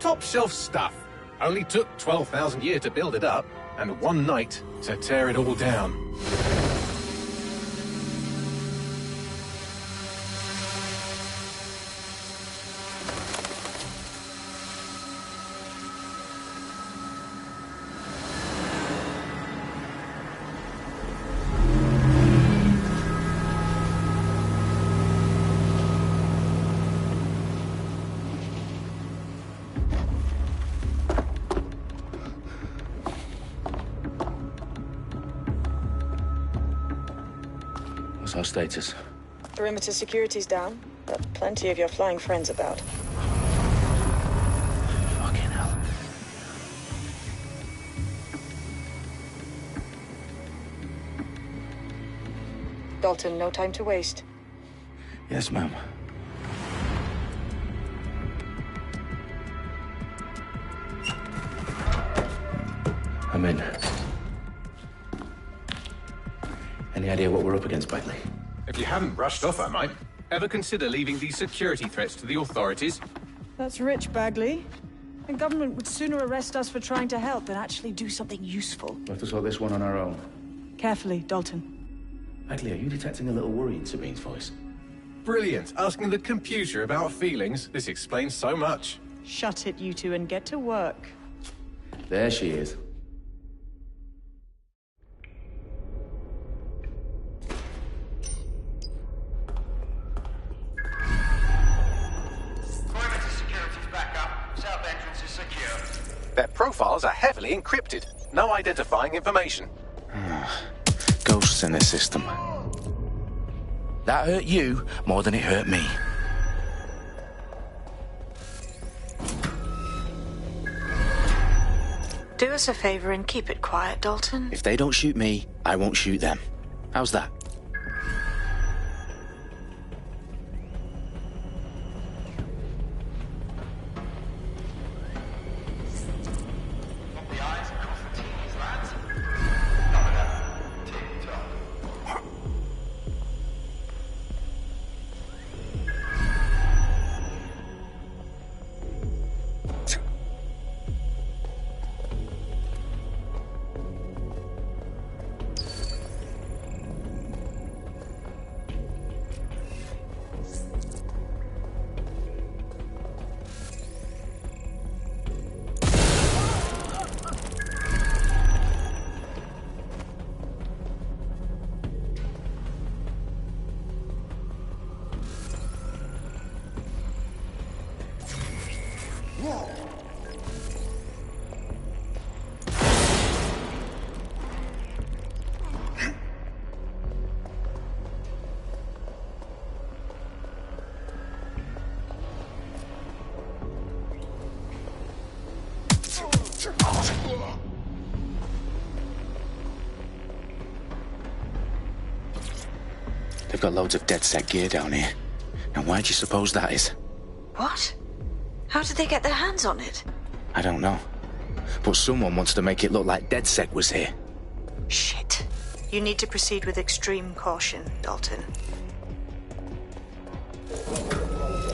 top-shelf stuff. Only took 12,000 years to build it up, and one night to tear it all down. What's our status? Perimeter security's down, but plenty of your flying friends about. Fucking hell. Dalton, no time to waste. Yes, ma'am. I'm in. Any idea what we're up against, Bagley? If you haven't brushed off, I might. Ever consider leaving these security threats to the authorities? That's rich, Bagley. The government would sooner arrest us for trying to help than actually do something useful. We'll have to sort this one on our own. Carefully, Dalton. Bagley, are you detecting a little worry in Sabine's voice? Brilliant. Asking the computer about feelings. This explains so much. Shut it, you two, and get to work. There she is. Their profiles are heavily encrypted. No identifying information. Ghosts in the system. That hurt you more than it hurt me. Do us a favor and keep it quiet, Dalton. If they don't shoot me, I won't shoot them. How's that? They've got loads of DedSec gear down here. Now why do you suppose that is? What? How did they get their hands on it? I don't know. But someone wants to make it look like DedSec was here. Shit. You need to proceed with extreme caution, Dalton.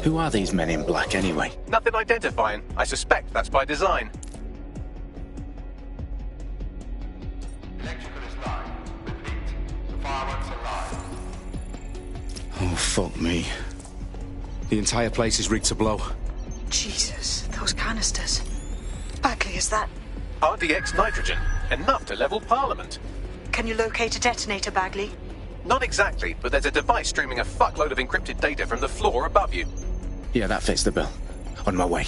Who are these men in black anyway? Nothing identifying. I suspect that's by design. Electrical is live. Repeat. The fireworks are live. Oh, fuck me. The entire place is rigged to blow. Jesus, those canisters. Bagley, is that... RDX nitrogen. Enough to level Parliament. Can you locate a detonator, Bagley? Not exactly, but there's a device streaming a fuckload of encrypted data from the floor above you. Yeah, that fits the bill. On my way.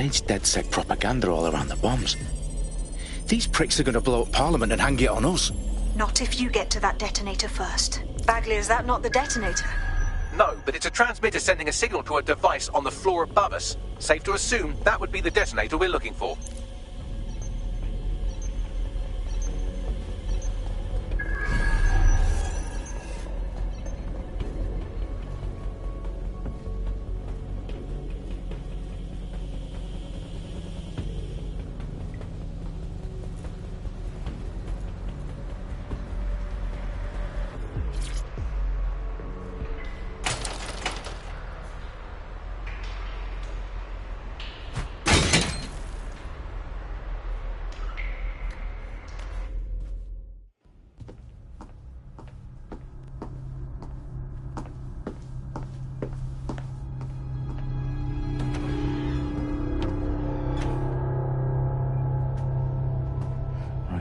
stage DedSec propaganda all around the bombs. These pricks are going to blow up Parliament and hang it on us. Not if you get to that detonator first. Bagley, is that not the detonator? No, but it's a transmitter sending a signal to a device on the floor above us. Safe to assume that would be the detonator we're looking for.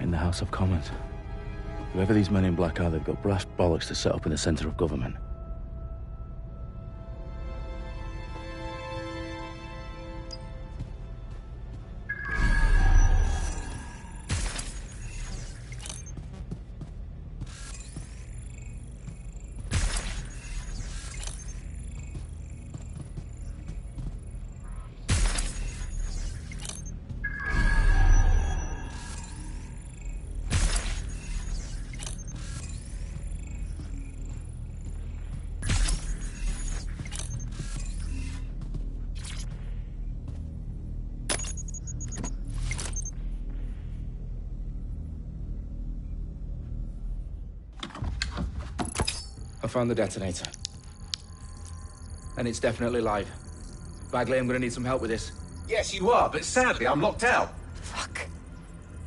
In the House of Commons. Whoever these men in black are, they've got brass bollocks to set up in the centre of government. I found the detonator. And it's definitely live. Bagley, I'm gonna need some help with this. Yes, you are, but sadly I'm locked out. Fuck.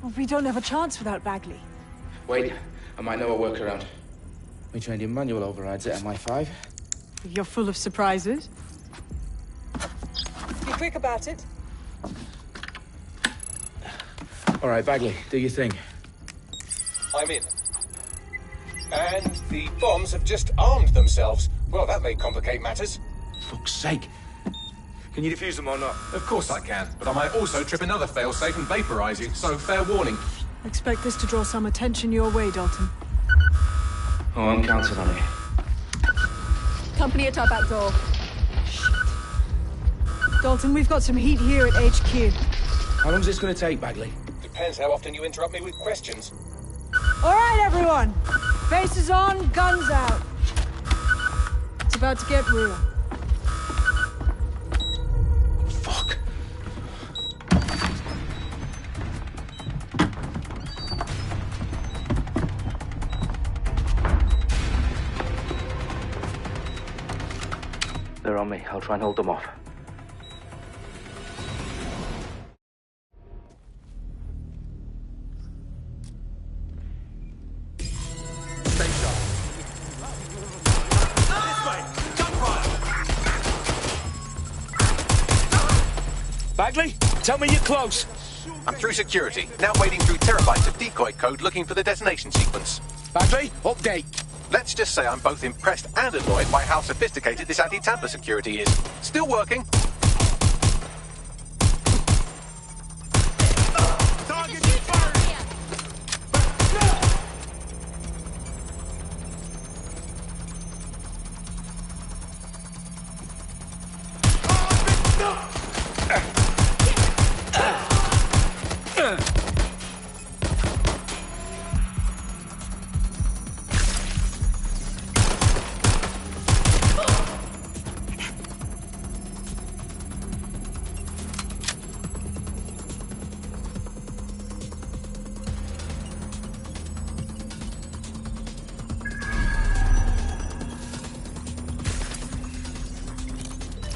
Well, we don't have a chance without Bagley. Wait, I might know a workaround. We trained in manual overrides at MI5. You're full of surprises. Be quick about it. All right, Bagley, do your thing. I'm in. And the bombs have just armed themselves. Well, that may complicate matters. Fuck's sake. Can you defuse them or not? Of course I can, but I might also trip another failsafe and vaporize you, so fair warning. Expect this to draw some attention your way, Dalton. Oh, I'm counting on it. Company at our back door. Dalton, we've got some heat here at HQ. How long is this going to take, Bagley? Depends how often you interrupt me with questions. All right, everyone. Faces on, guns out. It's about to get real. Fuck. They're on me. I'll try and hold them off. Bagley, tell me you're close. I'm through security, now wading through terabytes of decoy code looking for the detonation sequence. Bagley, update. Let's just say I'm both impressed and annoyed by how sophisticated this anti-tamper security is. Still working.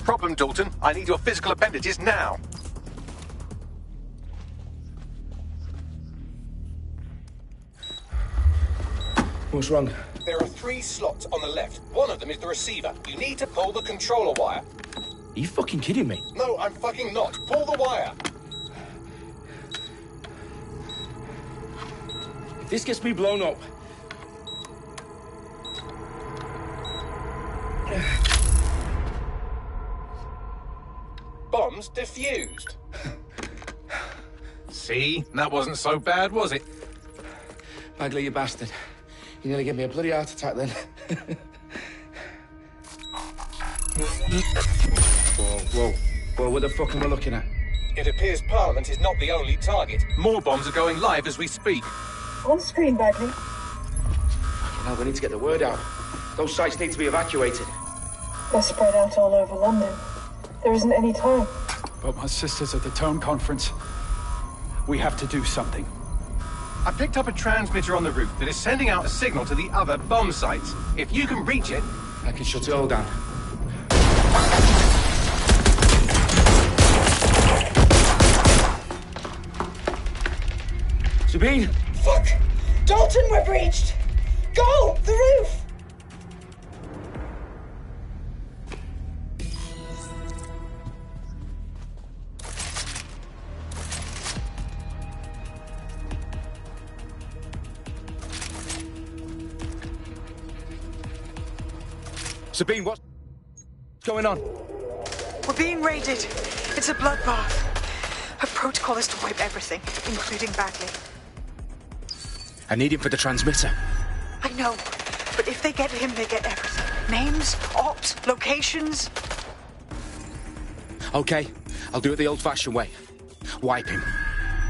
Problem, Dalton. I need your physical appendages now. What's wrong? There are 3 slots on the left. One of them is the receiver. You need to pull the controller wire. Are you fucking kidding me? No, I'm fucking not. Pull the wire. If this gets me blown up... Bombs defused. See? That wasn't so bad, was it? Bagley, you bastard. You nearly gave me a bloody heart attack then. Whoa, what the fuck am I looking at? It appears Parliament is not the only target. More bombs are going live as we speak. On screen, Bagley. Now we need to get the word out. Those sites need to be evacuated. They're spread out all over London. There isn't any time. But my sister's at the town conference. We have to do something. I picked up a transmitter on the roof that is sending out a signal to the other bomb sites. If you can reach it... I can shut it all down. Sabine! Fuck! Dalton, we're breached! Go! The roof! Sabine, what's going on? We're being raided. It's a bloodbath. Her protocol is to wipe everything, including Bagley. I need him for the transmitter. I know, but if they get him, they get everything. Names, ops, locations. Okay, I'll do it the old-fashioned way. Wipe him.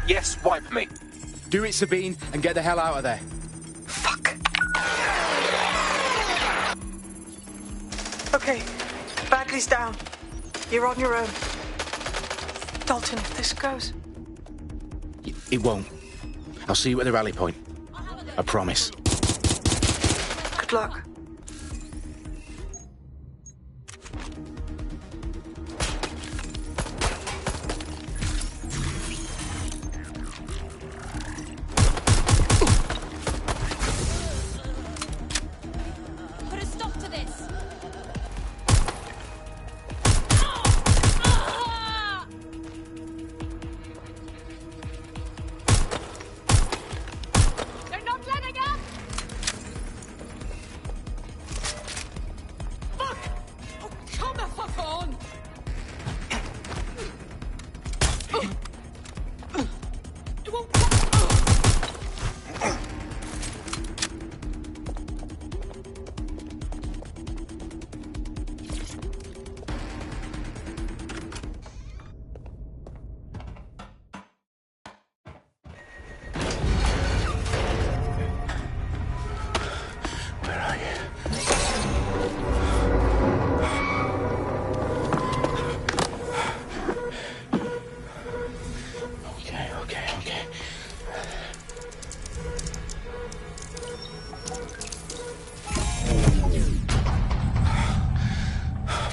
Yes, wipe me. Do it, Sabine, and get the hell out of there. Fuck. Okay, Bagley's down. You're on your own. Dalton, if this goes... It won't. I'll see you at the rally point. I promise. Good luck. Put a stop to this. They're not letting up! Fuck! Oh, come the fuck on! It won't... Where are you? Okay.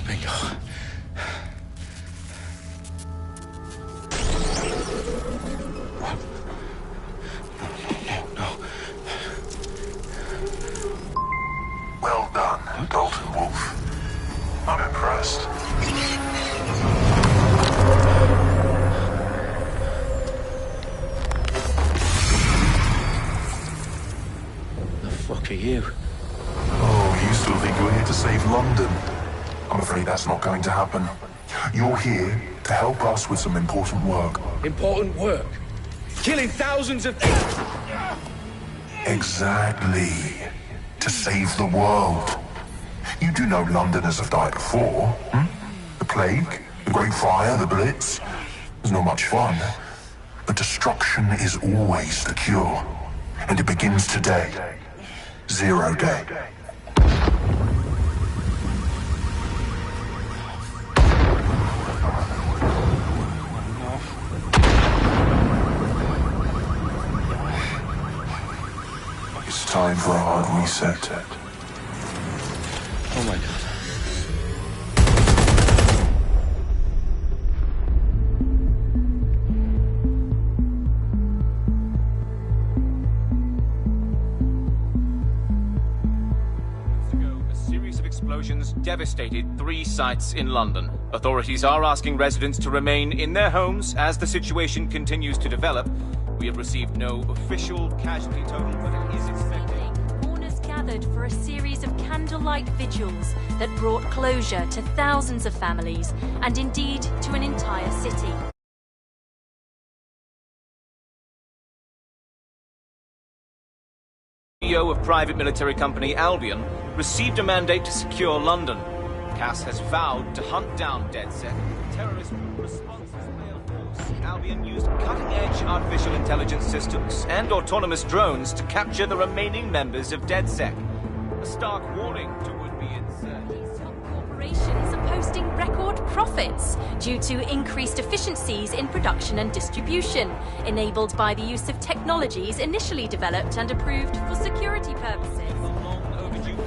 Bingo. No. Well done, Dalton Wolf. I'm impressed. The fuck are you? Oh, you still think you're here to save London? I'm afraid that's not going to happen. You're here to help us with some important work. Important work. Killing thousands of people. Exactly. To save the world. You do know Londoners have died before, hmm? The plague, the Great Fire, the Blitz. It's not much fun. But destruction is always the cure. And it begins today. 0 day. It's time for a hard reset. Oh my god. A series of explosions devastated 3 sites in London. Authorities are asking residents to remain in their homes as the situation continues to develop. We have received no official casualty total, but it is expected. Mourners gathered for a series of candlelight vigils that brought closure to thousands of families and indeed to an entire city. CEO of private military company Albion, received a mandate to secure London. Cass has vowed to hunt down DedSec. Terrorist responses mail force. Albion used cutting-edge artificial intelligence systems and autonomous drones to capture the remaining members of DedSec. A stark warning to would-be insurgents. Corporations are posting record profits due to increased efficiencies in production and distribution, enabled by the use of technologies initially developed and approved for security purposes.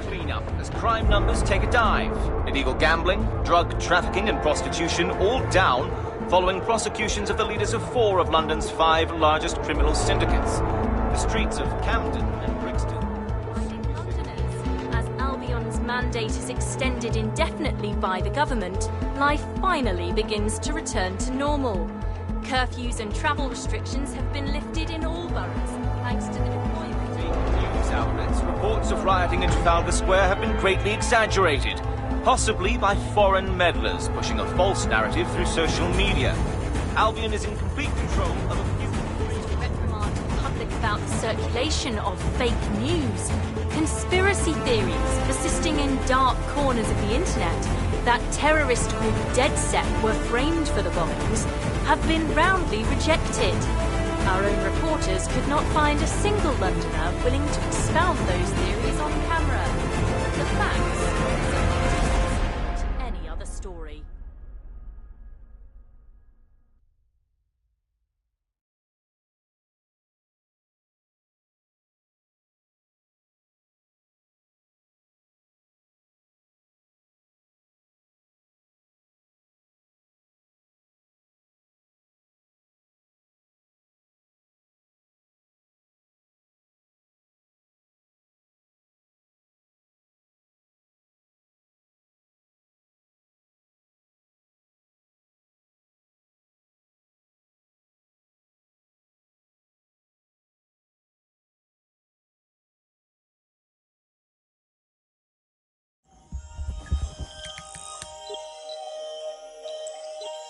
Cleanup as crime numbers take a dive. Illegal gambling, drug trafficking and prostitution all down following prosecutions of the leaders of 4 of London's 5 largest criminal syndicates. The streets of Camden and Brixton. Londoners, as Albion's mandate is extended indefinitely by the government, life finally begins to return to normal. Curfews and travel restrictions have been lifted in all boroughs, thanks to the deployment. News outlets, reports of rioting in Trafalgar Square have been greatly exaggerated, possibly by foreign meddlers pushing a false narrative through social media. Albion is in complete control of a few... reprimand the public about the circulation of fake news, conspiracy theories persisting in dark corners of the internet that terrorist group DedSec were framed for the bombings have been roundly rejected. Our own reporters could not find a single Londoner willing to expound those theories on camera. The facts are not any other story.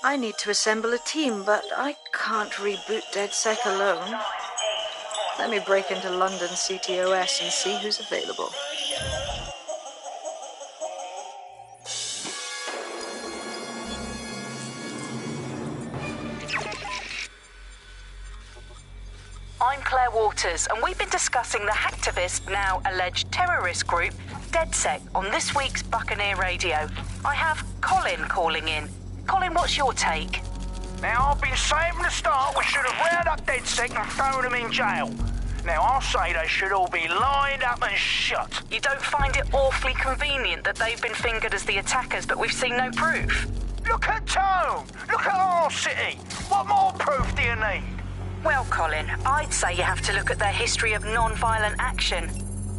I need to assemble a team, but I can't reboot DedSec alone. Let me break into London CTOS and see who's available. I'm Claire Waters, and we've been discussing the hacktivist, now alleged terrorist group, DedSec, on this week's Buccaneer Radio. I have Colin calling in. Colin, what's your take? Now, I've been saying from the start we should have rounded up DedSec and thrown them in jail. Now, I'll say they should all be lined up and shot. You don't find it awfully convenient that they've been fingered as the attackers, but we've seen no proof? Look at Tone! Look at our city! What more proof do you need? Well, Colin, I'd say you have to look at their history of non-violent action.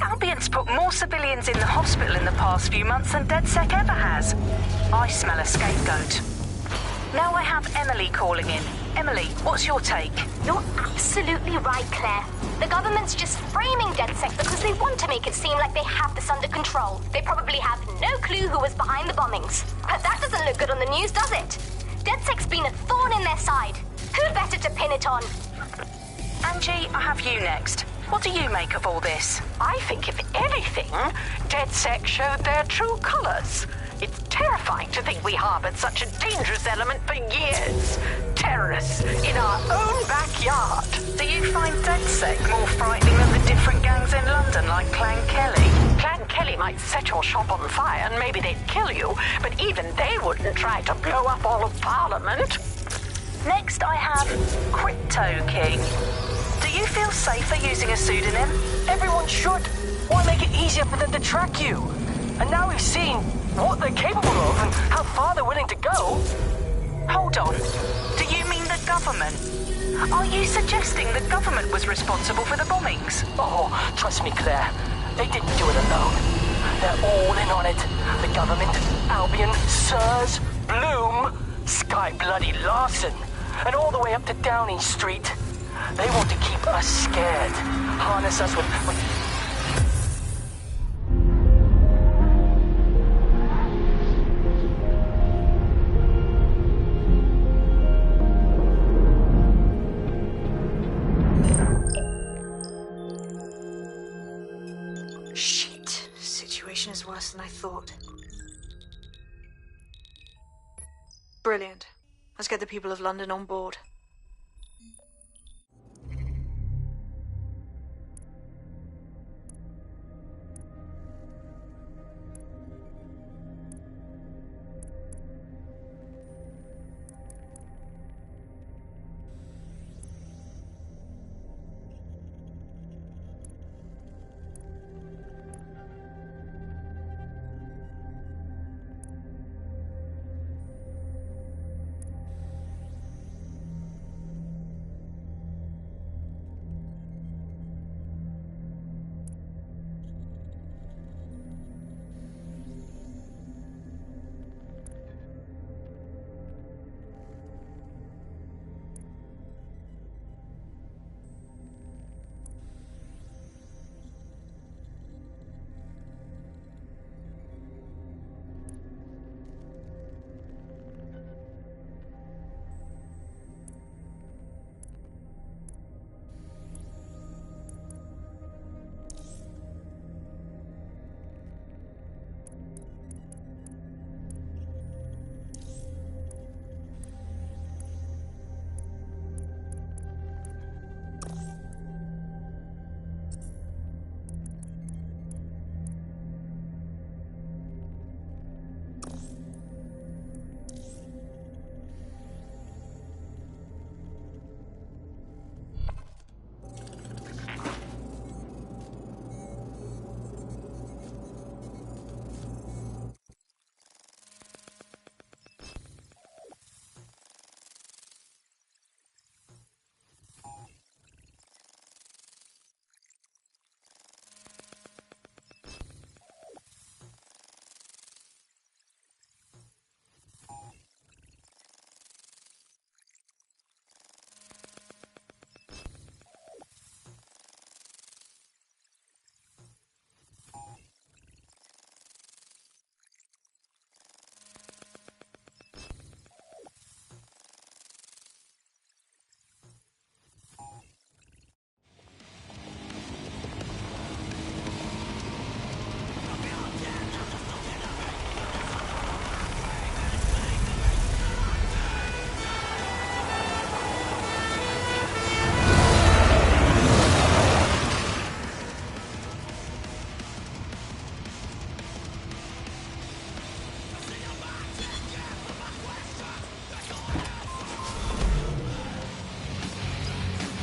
Albion's put more civilians in the hospital in the past few months than DedSec ever has. I smell a scapegoat. Now I have Emily calling in. Emily, what's your take? You're absolutely right, Claire. The government's just framing DedSec because they want to make it seem like they have this under control. They probably have no clue who was behind the bombings. But that doesn't look good on the news, does it? DedSec's been a thorn in their side. Who better to pin it on? Angie, I have you next. What do you make of all this? I think, if anything, DedSec showed their true colours. It's terrifying to think we harboured such a dangerous element for years. Terrorists in our own backyard. Do you find DedSec more frightening than the different gangs in London, like Clan Kelly? Clan Kelly might set your shop on fire and maybe they'd kill you, but even they wouldn't try to blow up all of Parliament. Next, I have Crypto King. Do you feel safer using a pseudonym? Everyone should. Why make it easier for them to track you? And now we've seen what they're capable of and how far they're willing to go. Hold on. Do you mean the government? Are you suggesting the government was responsible for the bombings? Oh, trust me, Claire. They didn't do it alone. They're all in on it. The government, Albion, Sirs, Bloom, Sky Bloody Larson, and all the way up to Downing Street. They want to keep us scared. Harness us with... worse than I thought. Brilliant. Let's get the people of London on board.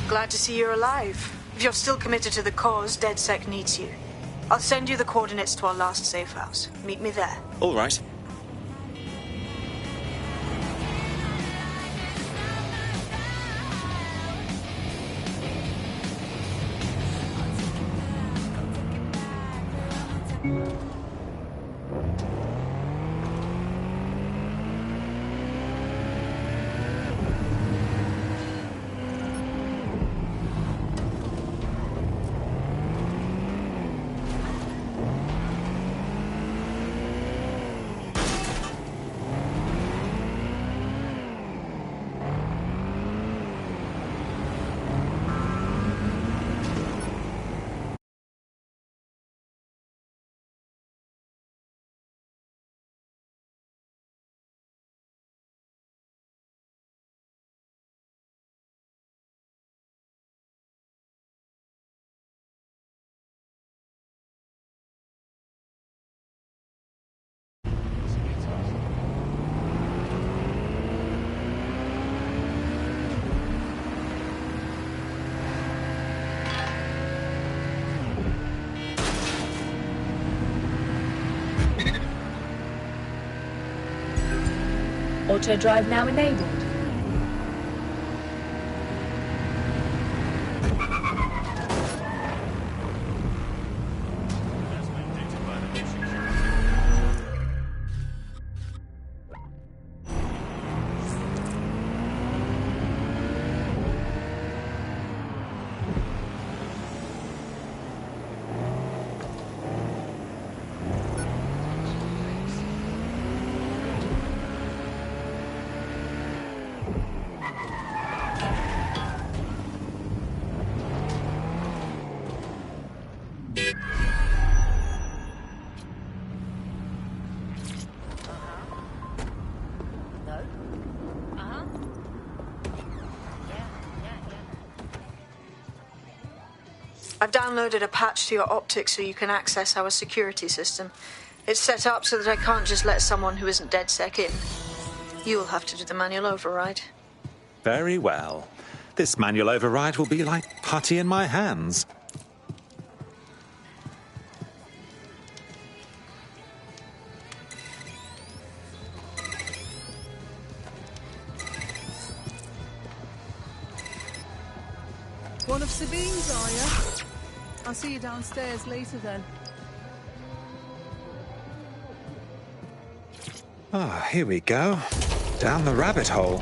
Glad to see you're alive. If you're still committed to the cause, DedSec needs you. I'll send you the coordinates to our last safe house. Meet me there. All right. Auto drive now enabled. I've downloaded a patch to your optics so you can access our security system. It's set up so that I can't just let someone who isn't DedSec in. You'll have to do the manual override. Very well. This manual override will be like putty in my hands. One of Sabine's, are you? I'll see you downstairs later then. Ah, here we go. Down the rabbit hole.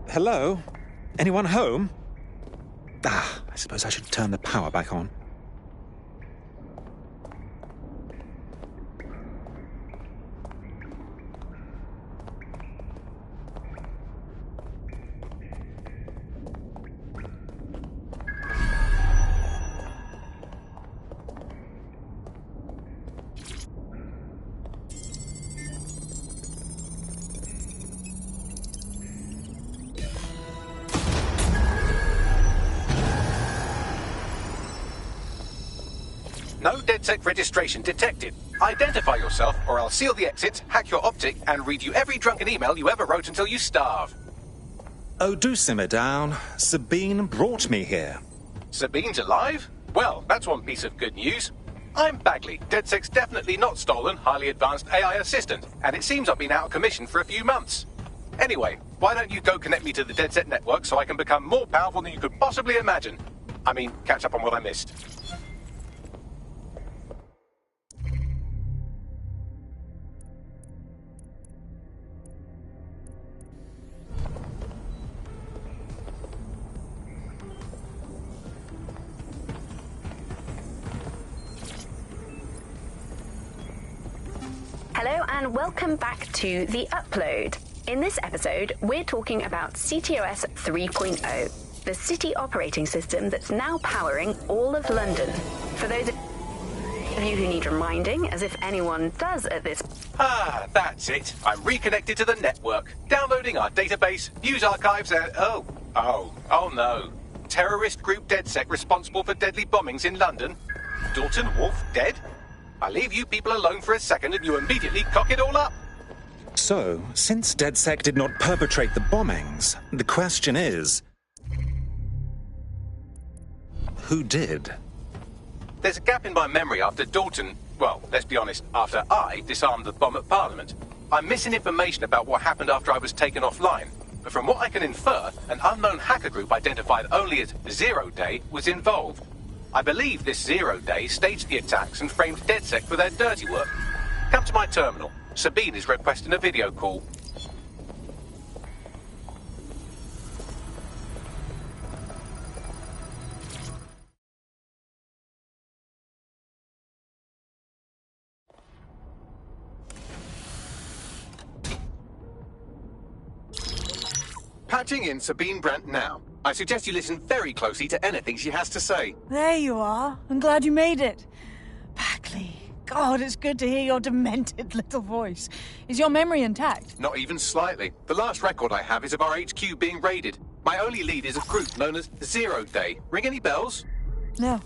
Hello? Anyone home? Ah, I suppose I should turn the power back on. No DedSec registration detected. Identify yourself, or I'll seal the exits, hack your optic, and read you every drunken email you ever wrote until you starve. Oh, do simmer down. Sabine brought me here. Sabine's alive? Well, that's one piece of good news. I'm Bagley, DedSec's definitely not stolen, highly advanced AI assistant, and it seems I've been out of commission for a few months. Anyway, why don't you go connect me to the DedSec network so I can become more powerful than you could possibly imagine? I mean, catch up on what I missed. Hello and welcome back to The Upload. In this episode, we're talking about CTOS 3.0, the city operating system that's now powering all of London. For those of you who need reminding, as if anyone does at this... Ah, that's it. I'm reconnected to the network, downloading our database, news archives, and... Oh no. Terrorist group DedSec responsible for deadly bombings in London? Dalton Wolf dead? I leave you people alone for a second and you immediately cock it all up. So, since DedSec did not perpetrate the bombings, the question is... who did? There's a gap in my memory after Dalton... well, let's be honest, after I disarmed the bomb at Parliament. I'm missing information about what happened after I was taken offline. But from what I can infer, an unknown hacker group identified only as Zero Day was involved. I believe this Zero Day staged the attacks and framed DedSec for their dirty work. Come to my terminal. Sabine is requesting a video call. Patching in Sabine Brandt now. I suggest you listen very closely to anything she has to say. There you are. I'm glad you made it. Bagley. God, it's good to hear your demented little voice. Is your memory intact? Not even slightly. The last record I have is of our HQ being raided. My only lead is a group known as Zero Day. Ring any bells? No.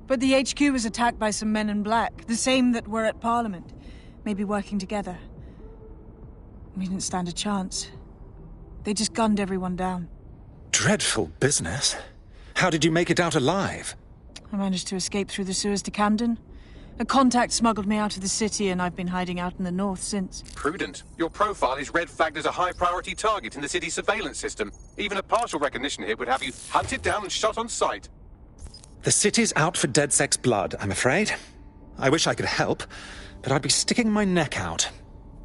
But the HQ was attacked by some men in black, the same that were at Parliament. Maybe working together. We didn't stand a chance. They just gunned everyone down. Dreadful business. How did you make it out alive? I managed to escape through the sewers to Camden. A contact smuggled me out of the city, and I've been hiding out in the north since. Prudent. Your profile is red flagged as a high-priority target in the city's surveillance system. Even a partial recognition hit would have you hunted down and shot on sight. The city's out for DedSec's blood, I'm afraid. I wish I could help, but I'd be sticking my neck out.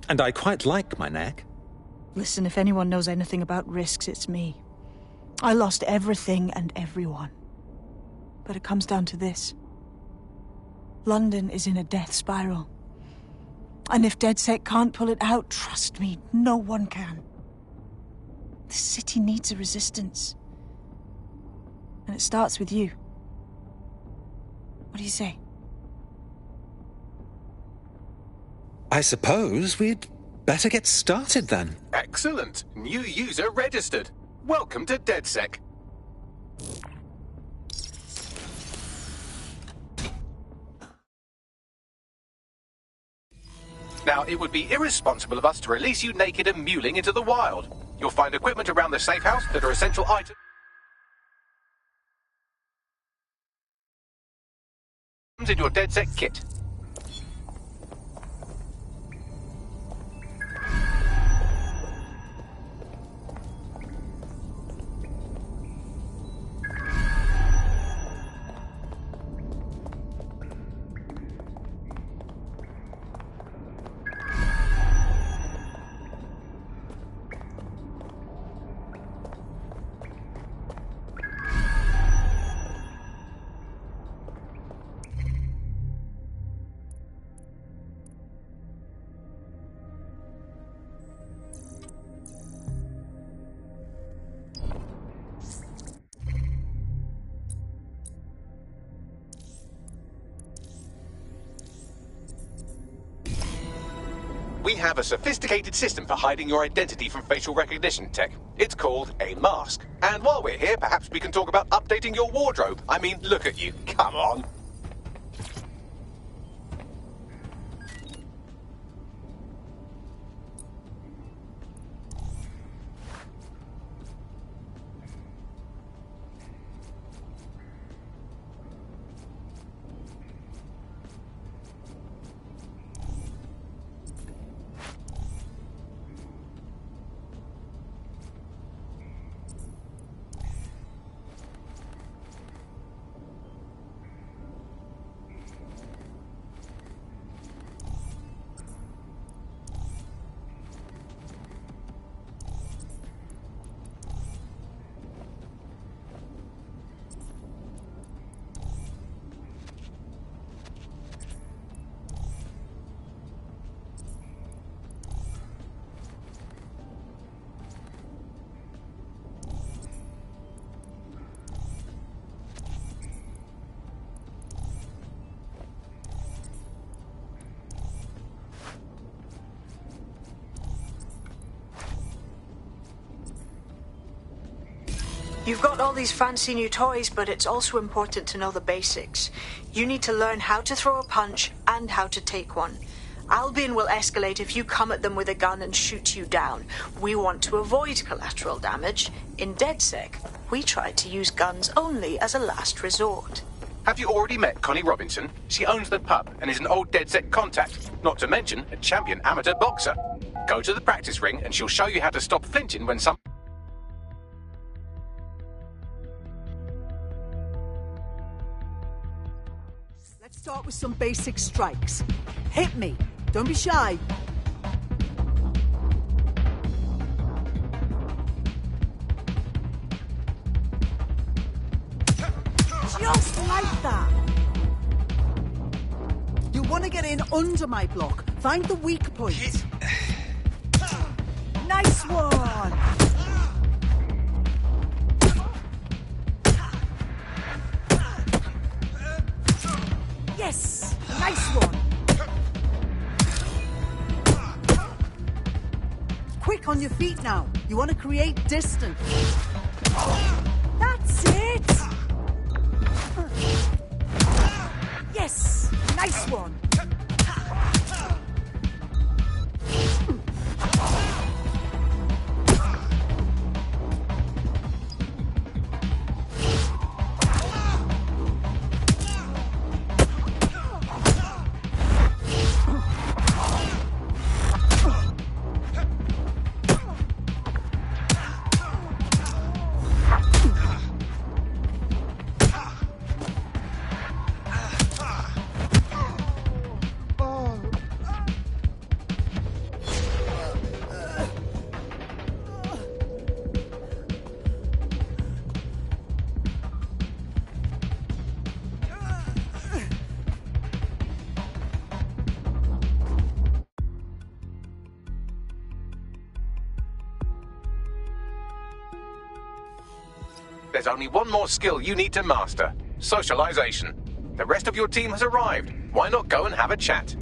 And I quite like my neck. Listen, if anyone knows anything about risks, it's me. I lost everything and everyone. But it comes down to this. London is in a death spiral. And if DedSec can't pull it out, trust me, no one can. The city needs a resistance. And it starts with you. What do you say? I suppose we'd better get started then. Excellent. New user registered. Welcome to DedSec. Now, it would be irresponsible of us to release you naked and mewling into the wild. You'll find equipment around the safe house that are essential items in your DedSec kit. We have a sophisticated system for hiding your identity from facial recognition tech. It's called a mask. And while we're here, perhaps we can talk about updating your wardrobe. I mean, look at you. Come on. You've got all these fancy new toys, but it's also important to know the basics. You need to learn how to throw a punch and how to take one. Albion will escalate if you come at them with a gun and shoot you down. We want to avoid collateral damage. In DedSec, we try to use guns only as a last resort. Have you already met Connie Robinson? She owns the pub and is an old DedSec contact, not to mention a champion amateur boxer. Go to the practice ring and she'll show you how to stop flinching when some... Let's start with some basic strikes. Hit me. Don't be shy. Just like that. You want to get in under my block. Find the weak point. Nice one. Yes! Nice one! Quick on your feet now. You want to create distance. That's it! Yes! Nice one! there's only one more skill you need to master. Socialization. The rest of your team has arrived. Why not go and have a chat?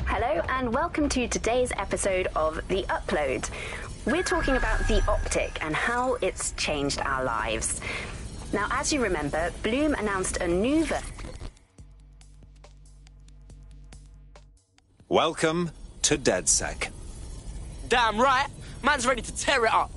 Hello and welcome to today's episode of The Upload. We're talking about the optic and how it's changed our lives. Now, as you remember, Bloom announced a new Welcome to DedSec. Damn right. Man's ready to tear it up.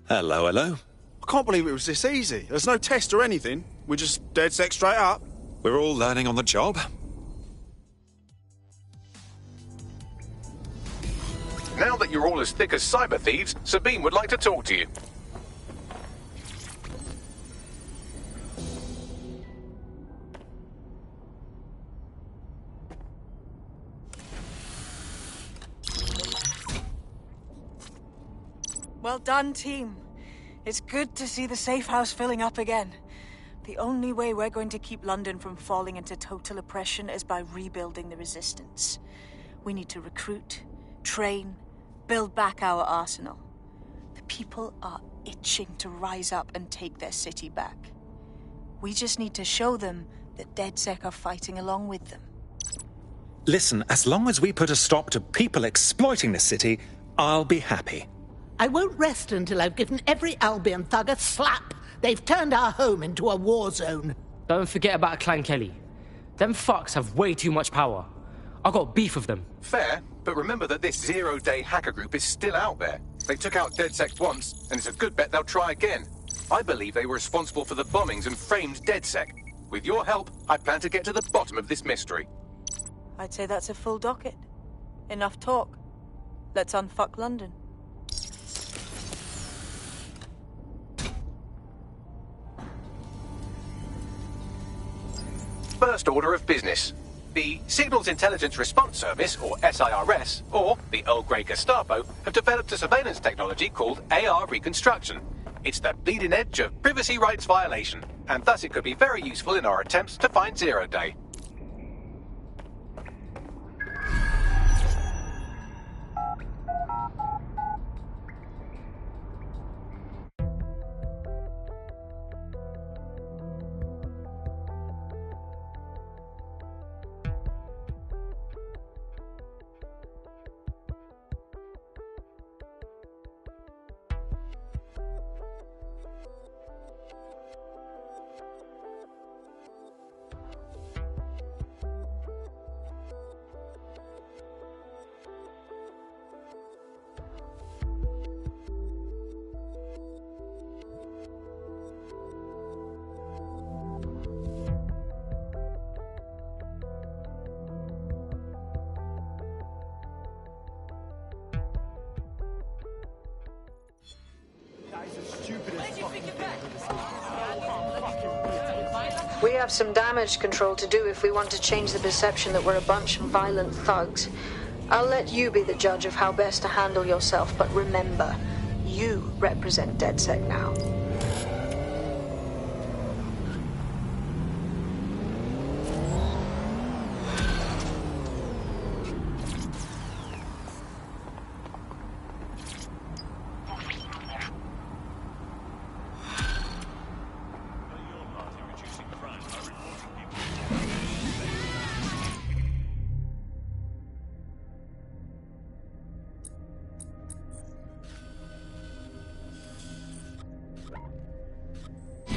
Hello, hello. I can't believe it was this easy. There's no test or anything. We're just DedSec straight up. We're all learning on the job. Now that you're all as thick as cyber thieves, Sabine would like to talk to you. Well done, team. It's good to see the safe house filling up again. The only way we're going to keep London from falling into total oppression is by rebuilding the resistance. We need to recruit, train, build back our arsenal. The people are itching to rise up and take their city back. We just need to show them that DedSec are fighting along with them. Listen, as long as we put a stop to people exploiting the city, I'll be happy. I won't rest until I've given every Albion thug a slap. They've turned our home into a war zone. Don't forget about Clan Kelly. Them fucks have way too much power. I got beef with them. Fair, but remember that this zero-day hacker group is still out there. They took out DedSec once, and it's a good bet they'll try again. I believe they were responsible for the bombings and framed DedSec. With your help, I plan to get to the bottom of this mystery. I'd say that's a full docket. Enough talk. Let's unfuck London. First order of business. The Signals Intelligence Response Service, or SIRS, or the Earl Grey Gestapo, have developed a surveillance technology called AR Reconstruction. It's the bleeding edge of privacy rights violation, and thus it could be very useful in our attempts to find Zero Day. We have some damage control to do if we want to change the perception that we're a bunch of violent thugs. I'll let you be the judge of how best to handle yourself, but remember, you represent DedSec now.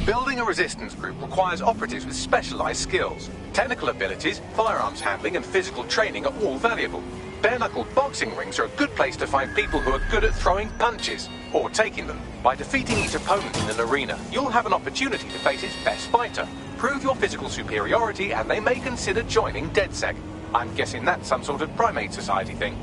Building a resistance group requires operatives with specialized skills. Technical abilities, firearms handling, and physical training are all valuable. Bare-knuckle boxing rings are a good place to find people who are good at throwing punches, or taking them. By defeating each opponent in an arena, you'll have an opportunity to face its best fighter. Prove your physical superiority, and they may consider joining DedSec. I'm guessing that's some sort of primate society thing.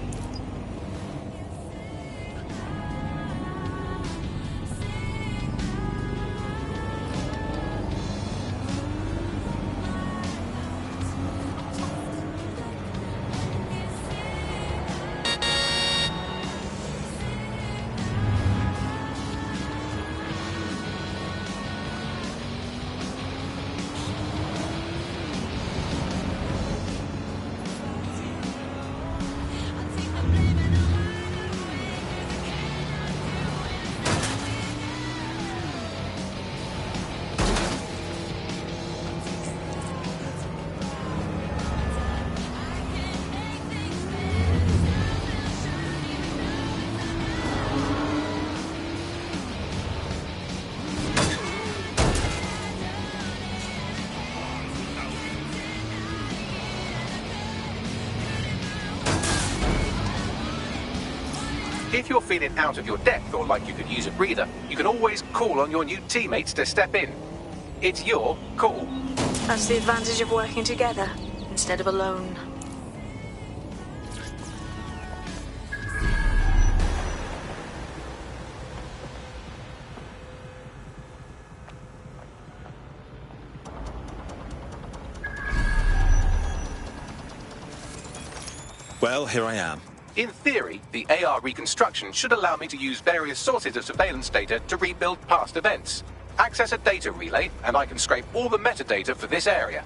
If you're feeling out of your depth or like you could use a breather, you can always call on your new teammates to step in. It's your call. That's the advantage of working together instead of alone. Well, here I am. In theory, the AR reconstruction should allow me to use various sources of surveillance data to rebuild past events. Access a data relay, and I can scrape all the metadata for this area.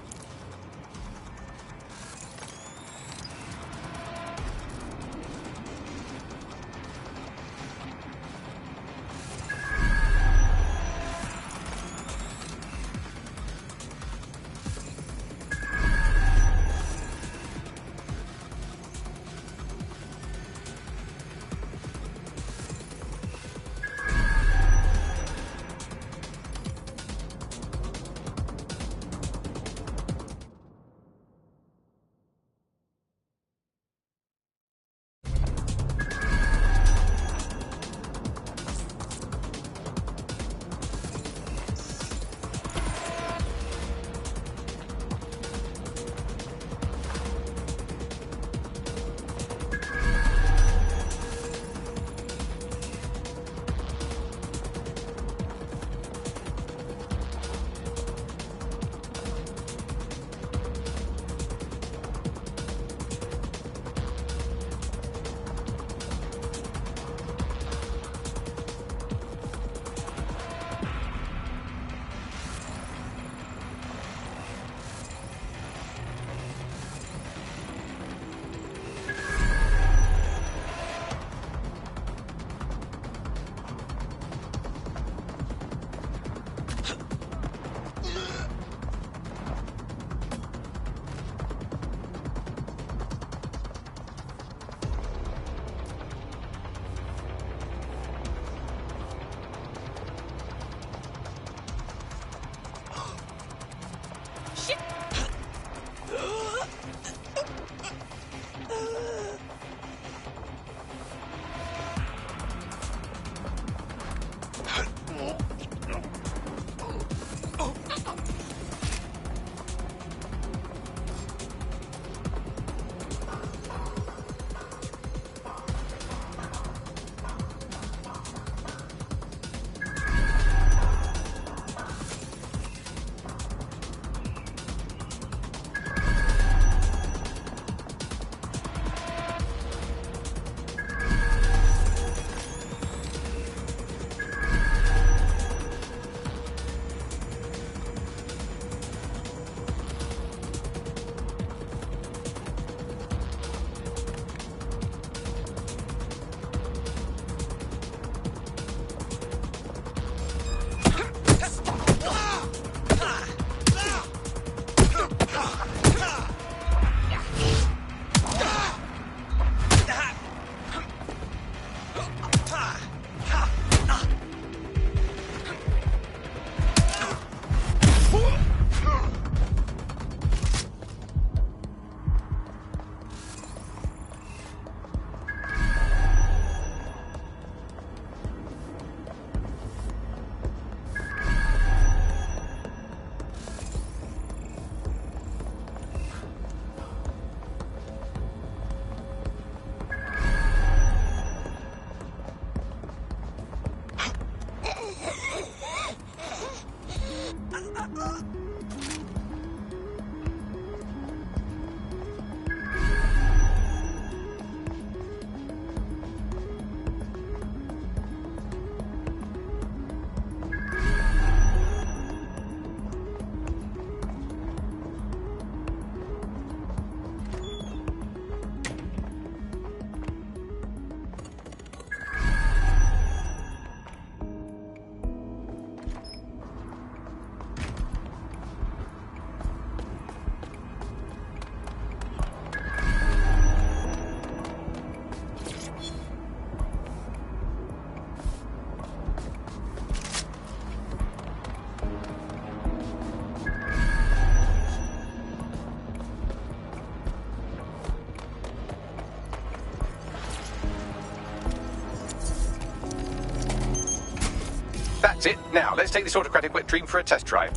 That's it. Now, let's take this autocratic wet dream for a test drive.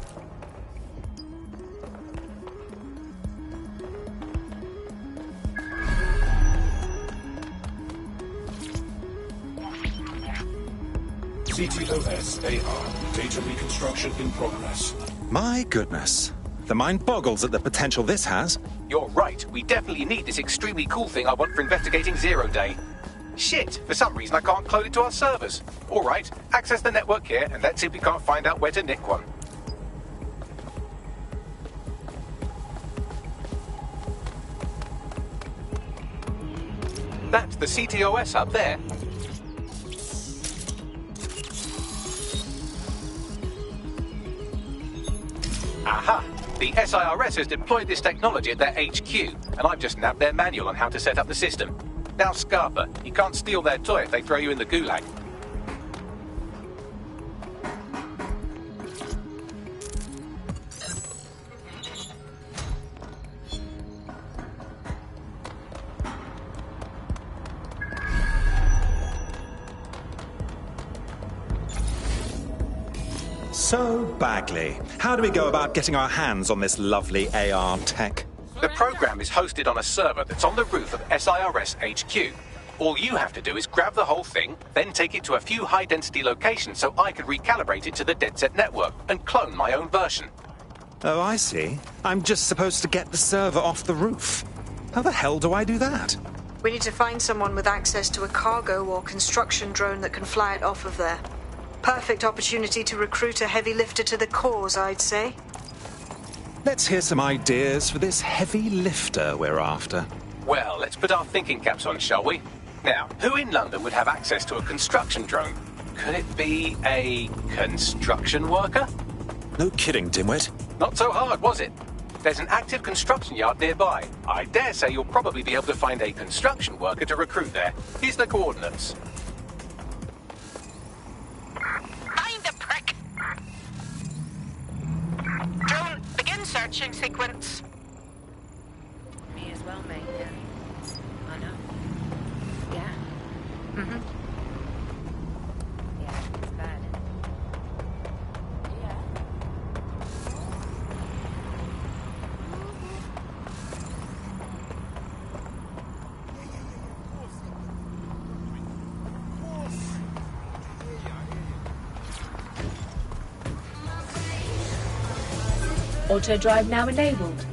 CTOS AR. Data reconstruction in progress. My goodness. The mind boggles at the potential this has. You're right. We definitely need this extremely cool thing I want for investigating Zero Day. Shit, for some reason I can't clone it to our servers. Alright, access the network here, and let's see if we can't find out where to nick one. That's the CTOS up there. Aha! The SIRS has deployed this technology at their HQ, and I've just nabbed their manual on how to set up the system. Now, Scarpa, you can't steal their toy if they throw you in the gulag. So, Bagley, how do we go about getting our hands on this lovely AR tech? The program is hosted on a server that's on the roof of SIRS HQ. All you have to do is grab the whole thing, then take it to a few high-density locations so I can recalibrate it to the DedSec network and clone my own version. Oh, I see. I'm just supposed to get the server off the roof. How the hell do I do that? We need to find someone with access to a cargo or construction drone that can fly it off of there. Perfect opportunity to recruit a heavy lifter to the cause, I'd say. Let's hear some ideas for this heavy lifter we're after. Well, let's put our thinking caps on, shall we? Now, who in London would have access to a construction drone? Could it be a construction worker? No kidding, dimwit. Not so hard, was it? There's an active construction yard nearby. I dare say you'll probably be able to find a construction worker to recruit there. Here's the coordinates. Find the prick! Drone, begin searching sequence. Me as well, mate, yeah. I know. Yeah. Mm-hmm. Yeah, it's bad. Auto drive now enabled.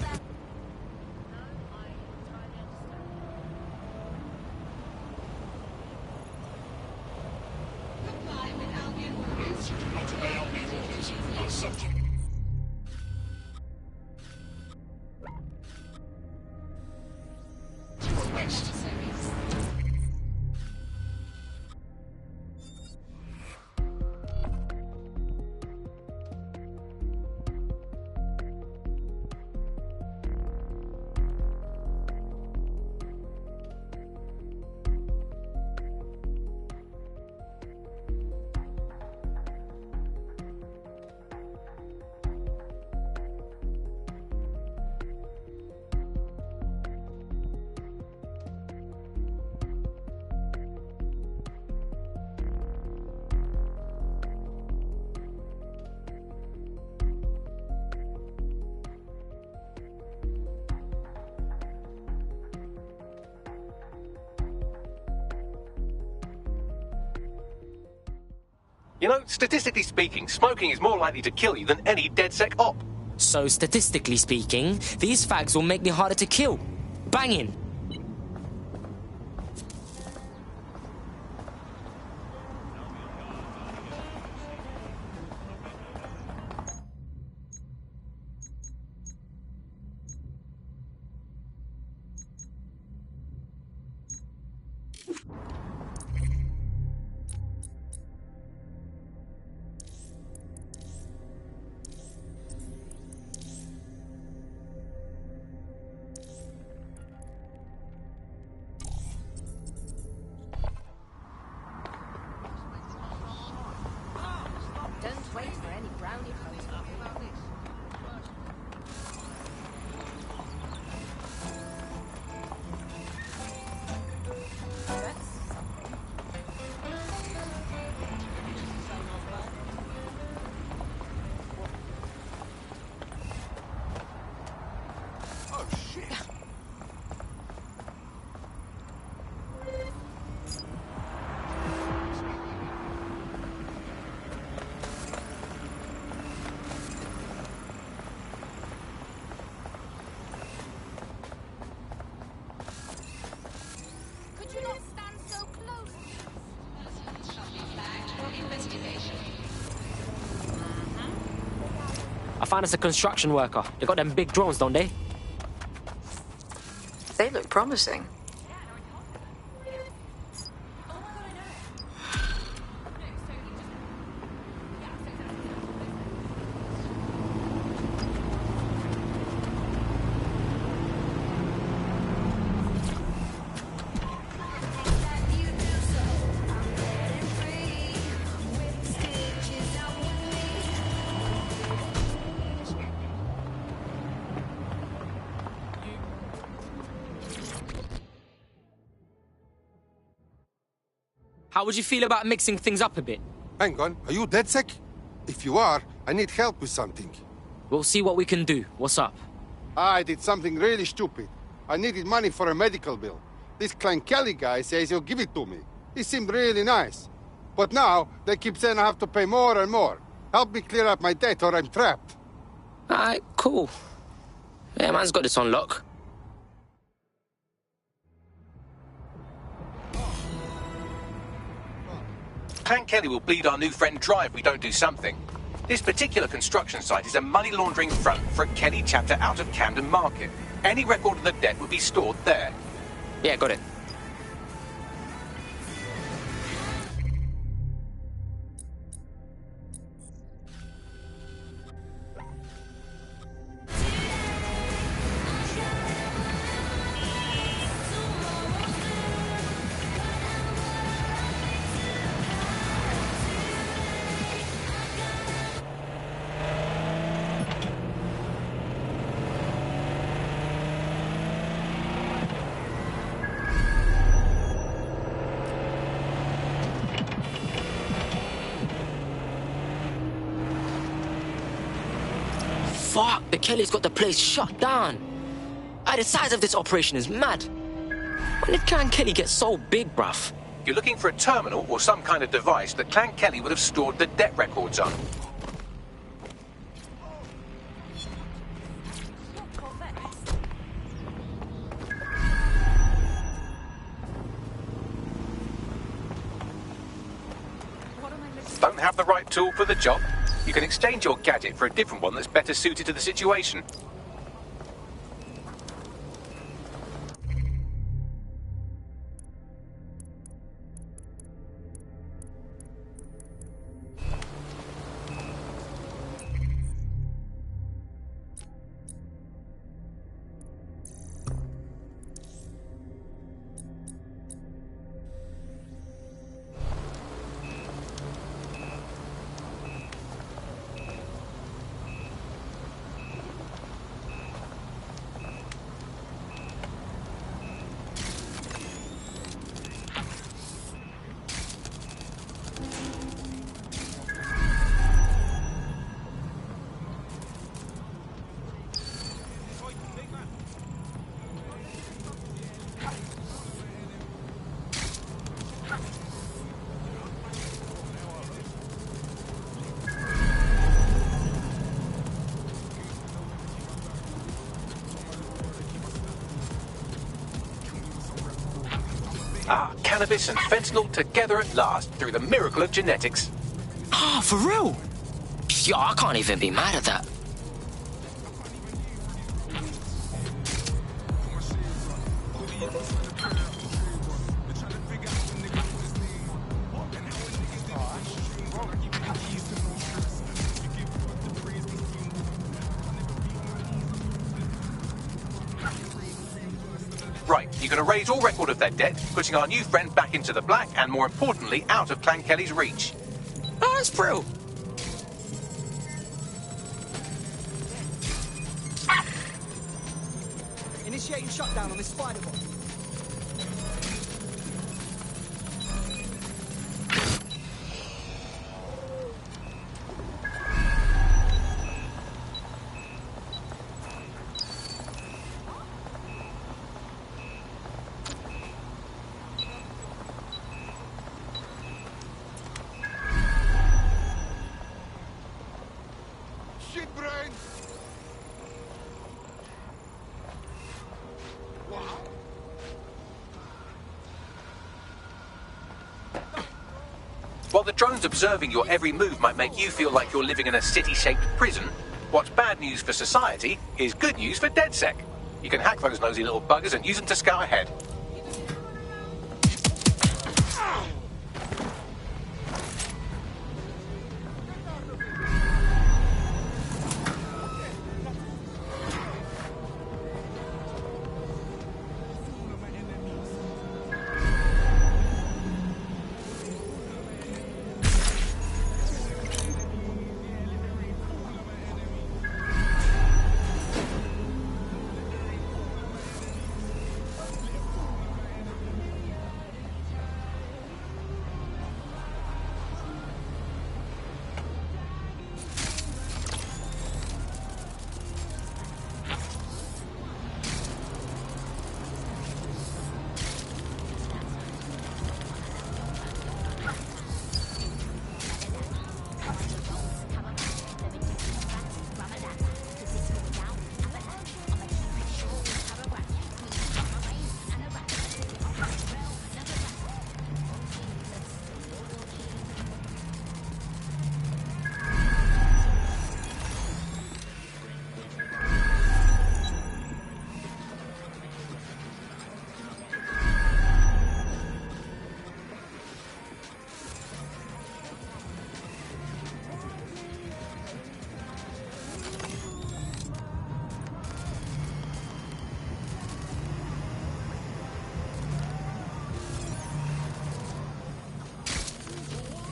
You know, statistically speaking, smoking is more likely to kill you than any DedSec op. So, statistically speaking, these fags will make me harder to kill. Banging. found us a construction worker. They got them big drones, don't they? They look promising. How would you feel about mixing things up a bit? Hang on, are you DedSec? If you are, I need help with something. We'll see what we can do. What's up? I did something really stupid. I needed money for a medical bill. This Clan Kelly guy says he'll give it to me. He seemed really nice. But now, they keep saying I have to pay more and more. Help me clear up my debt or I'm trapped. Alright, cool. Yeah, man's got this on lock. Clan Kelly will bleed our new friend dry if we don't do something. This particular construction site is a money laundering front for a Kelly chapter out of Camden Market. Any record of the debt would be stored there. Yeah, got it. Fuck, the Kelly's got the place shut down. The size of this operation is mad. When did Clan Kelly get so big, bruv? You're looking for a terminal or some kind of device that Clan Kelly would have stored the debt records on. Don't have the right tool for the job? You can exchange your gadget for a different one that's better suited to the situation. Cannabis and fentanyl together at last through the miracle of genetics. Ah, for real? Yo, I can't even be mad at that. Right, you're going to raise all record of their debt, putting our new friend back into the black and, more importantly, out of Clan Kelly's reach. Oh, that's brilliant. Initiating shutdown on this spider bot. While the drones observing your every move might make you feel like you're living in a city-shaped prison, What's bad news for society is good news for DedSec. You can hack those nosy little buggers and use them to scout ahead.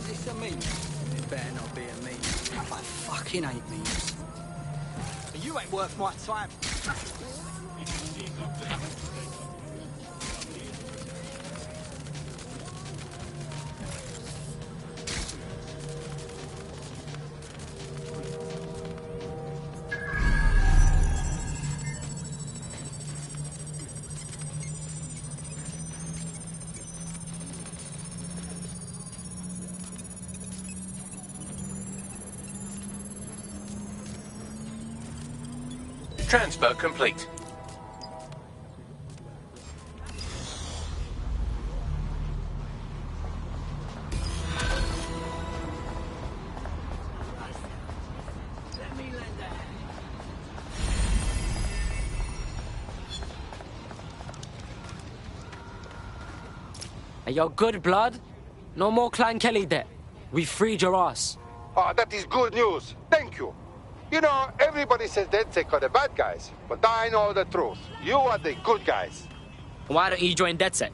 It's a meme. It better not be a meme. I fucking hate memes. You ain't worth my time. Transfer complete. Hey, yo, good blood. No more Clan Kelly debt. We freed your ass. Oh, that is good news. Thank you. You know, everybody says DedSec are the bad guys, but I know the truth. You are the good guys. Why don't you join DedSec?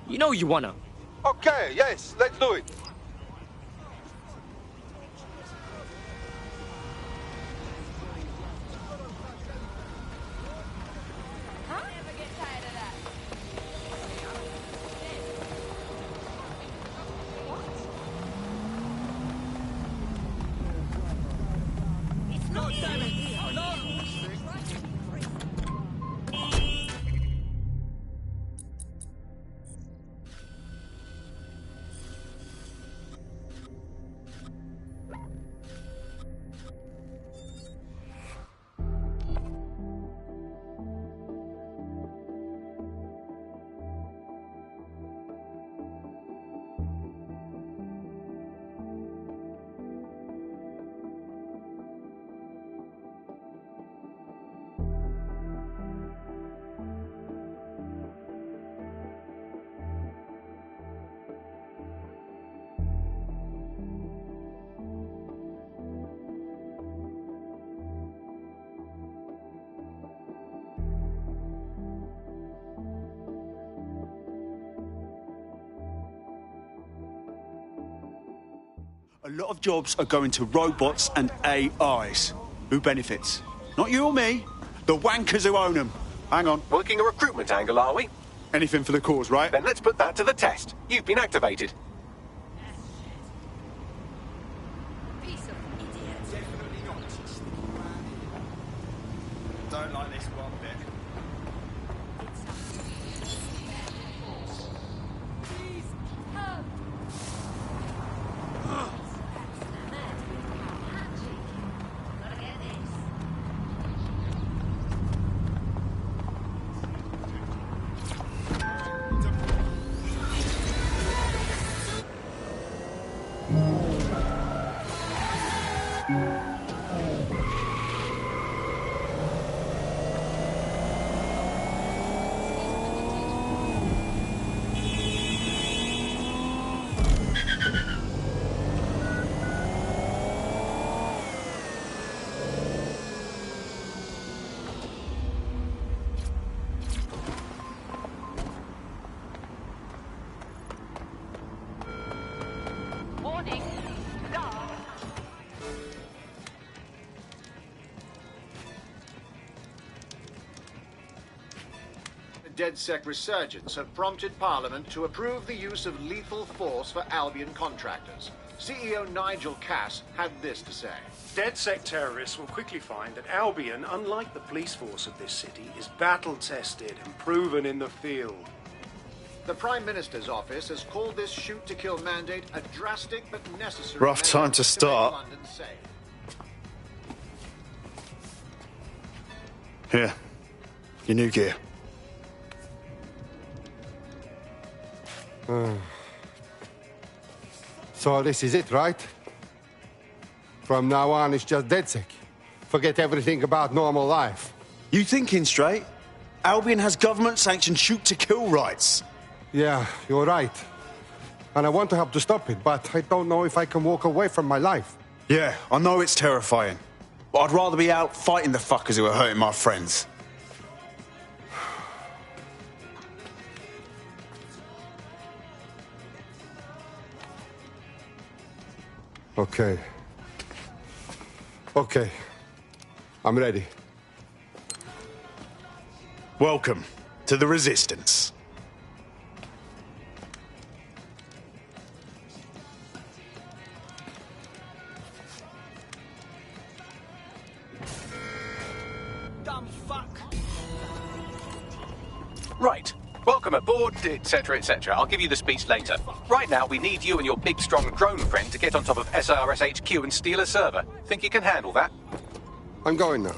You know you wanna. Okay, yes, let's do it. A lot of jobs are going to robots and AIs. Who benefits? Not you or me. The wankers who own them. Hang on. Working a recruitment angle, are we? Anything for the cause, right? Then let's put that to the test. You've been activated. Don't like this one bit. DedSec resurgence have prompted Parliament to approve the use of lethal force for Albion contractors. CEO Nigel Cass had this to say. DedSec terrorists will quickly find that Albion, unlike the police force of this city, is battle-tested and proven in the field. The Prime Minister's office has called this shoot-to-kill mandate a drastic but necessary... Rough time to start. make London safe. Here. Your new gear. So this is it, right? From now on, it's just DedSec. Forget everything about normal life. You thinking straight? Albion has government-sanctioned shoot-to-kill rights. Yeah, you're right. And I want to help to stop it, but I don't know if I can walk away from my life. Yeah, I know it's terrifying. But I'd rather be out fighting the fuckers who are hurting my friends. Okay. Okay. I'm ready. Welcome to the Resistance. Dumb fuck. Right. Welcome aboard, etc., etc. I'll give you the speech later. Right now, we need you and your big, strong drone friend to get on top of SRS HQ and steal a server. Think you can handle that? I'm going now.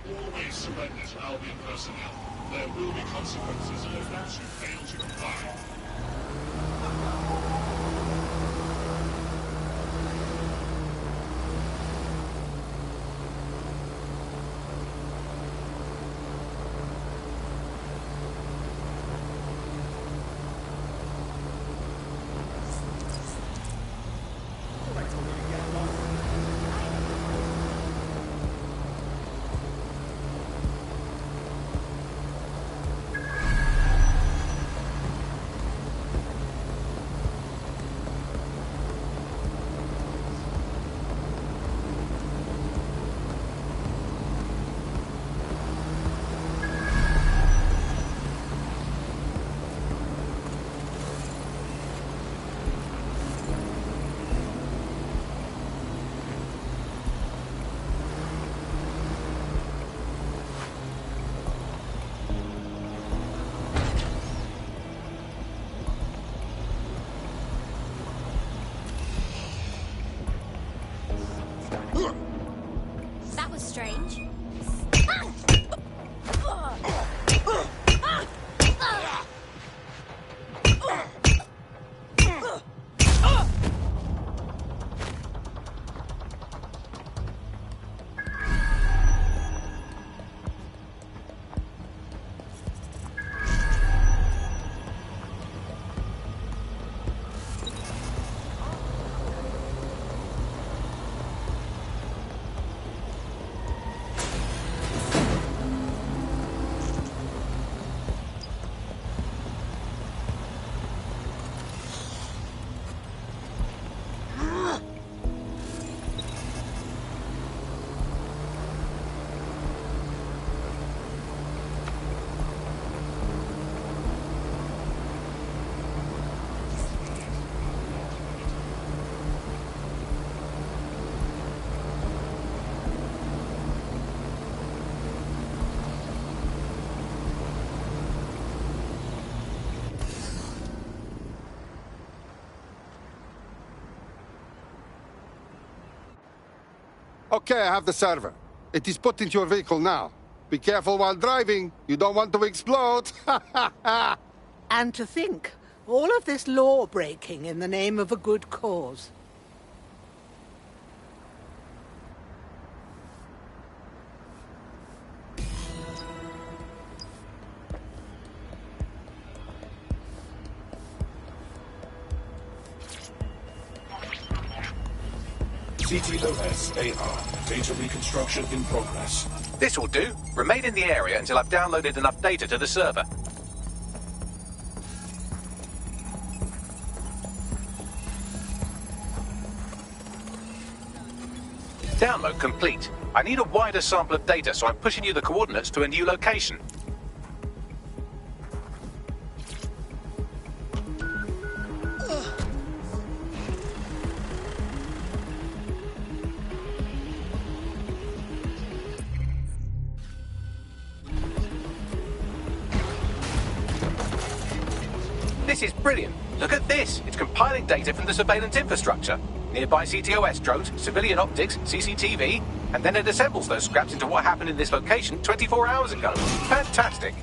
Always surrender to Albion personnel. There will be consequences if you fail to comply. That was strange. Okay, I have the server. It is put into your vehicle now. Be careful while driving. You don't want to explode. And to think, all of this law breaking in the name of a good cause. CTOS AR. Data reconstruction in progress. This will do. Remain in the area until I've downloaded enough data to the server. Download complete. I need a wider sample of data, so I'm pushing you the coordinates to a new location. This is brilliant. Look at this. It's compiling data from the surveillance infrastructure. Nearby CTOS drones, civilian optics, CCTV, and then it assembles those scraps into what happened in this location 24 hours ago. Fantastic.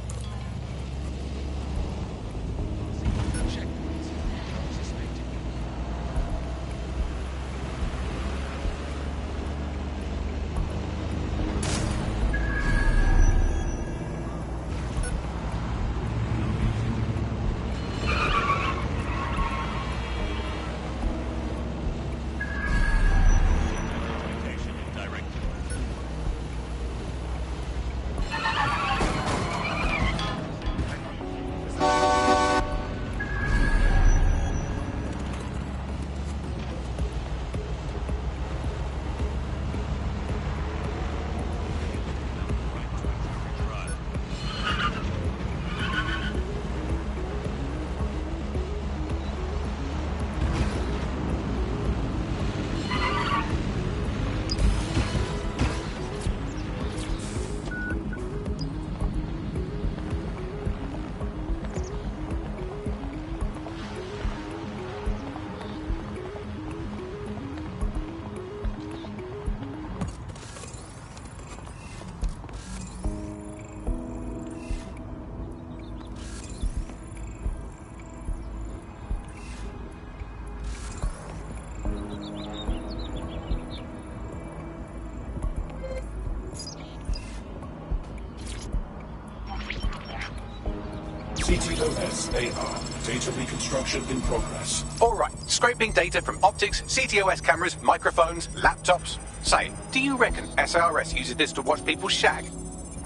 CTOS AR. Data reconstruction in progress. All right, scraping data from optics, CTOS cameras, microphones, laptops. Say, do you reckon SRS uses this to watch people shag?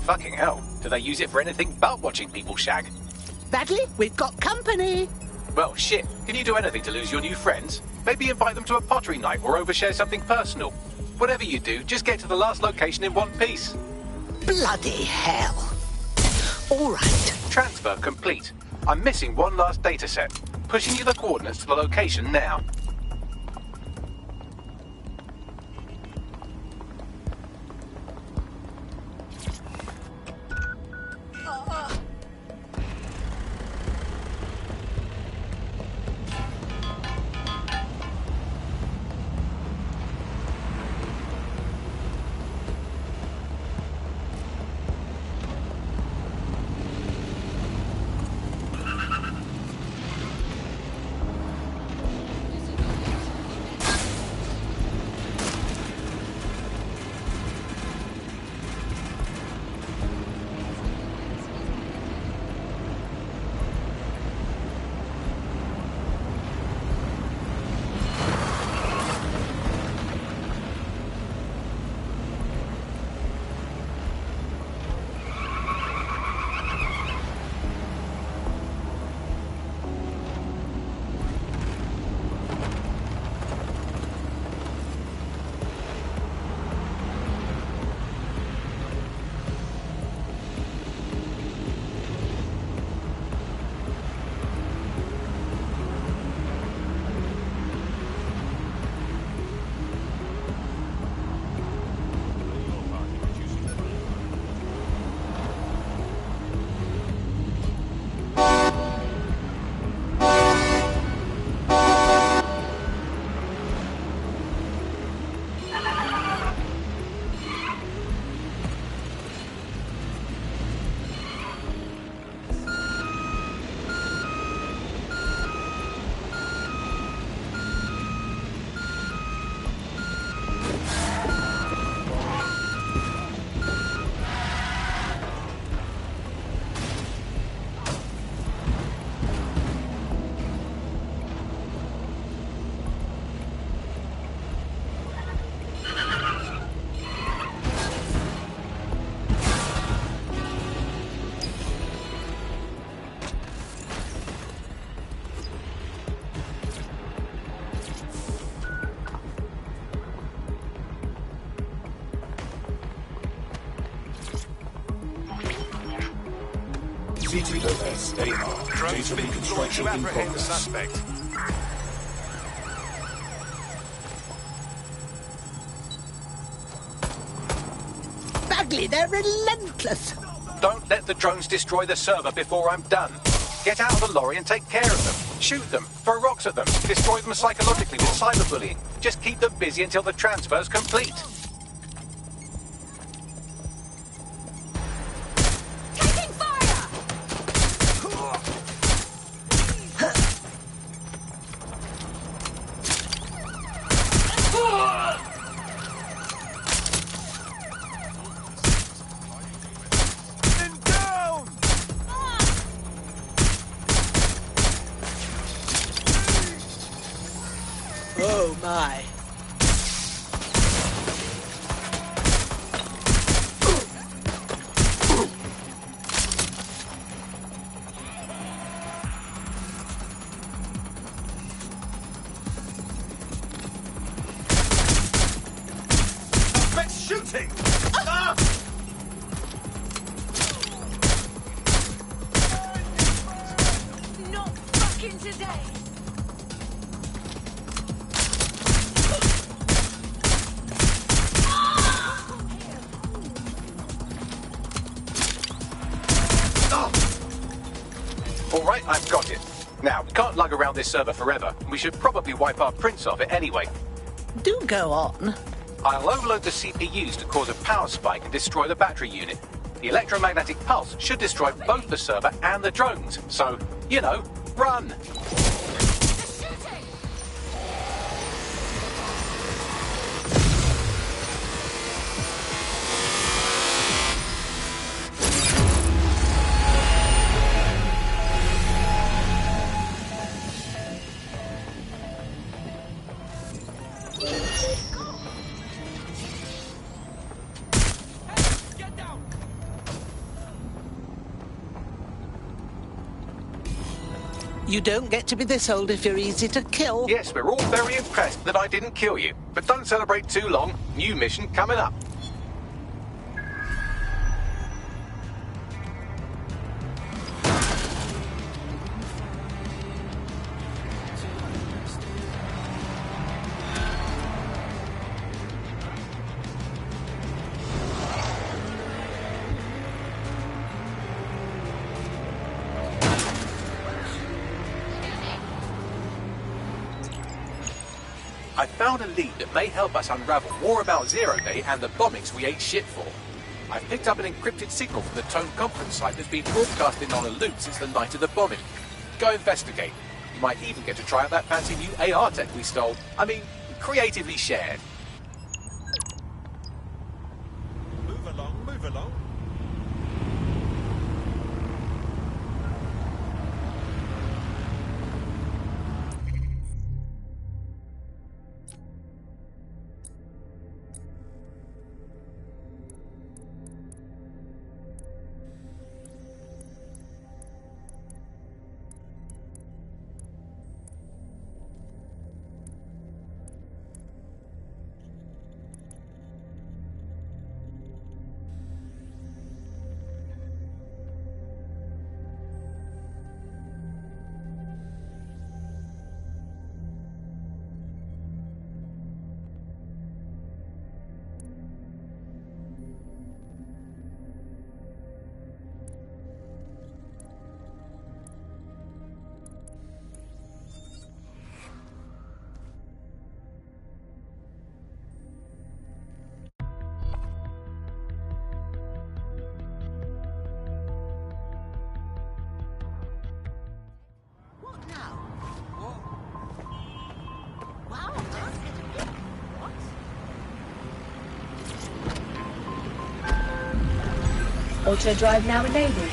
Fucking hell, do they use it for anything but watching people shag? Badly, we've got company. Well, shit, can you do anything to lose your new friends? Maybe invite them to a pottery night or overshare something personal. Whatever you do, just get to the last location in one piece. Bloody hell. All right. Transfer complete. I'm missing one last data set. Pushing you the coordinates to the location now. CTOS AR. Data reconstruction in progress. Suspect. Bagley, they're relentless. Don't let the drones destroy the server before I'm done. Get out of the lorry and take care of them. Shoot them, throw rocks at them, destroy them psychologically with cyberbullying. Just keep them busy until the transfer's complete. Taking fire! Oh my. Let's shooting! Not fucking today! All right, I've got it. Now, we can't lug around this server forever. We should probably wipe our prints off it anyway. Do go on. I'll overload the CPUs to cause a power spike and destroy the battery unit. The electromagnetic pulse should destroy both the server and the drones. So, you know, run! You don't get to be this old if you're easy to kill. Yes, we're all very impressed that I didn't kill you. But don't celebrate too long. New mission coming up. I found a lead that may help us unravel more about Zero Day and the bombings we ate shit for. I've picked up an encrypted signal from the Tone conference site that's been broadcasting on a loop since the night of the bombing. Go investigate. You might even get to try out that fancy new AR tech we stole. I mean, creatively shared. Move along, move along. Auto drive now enabled.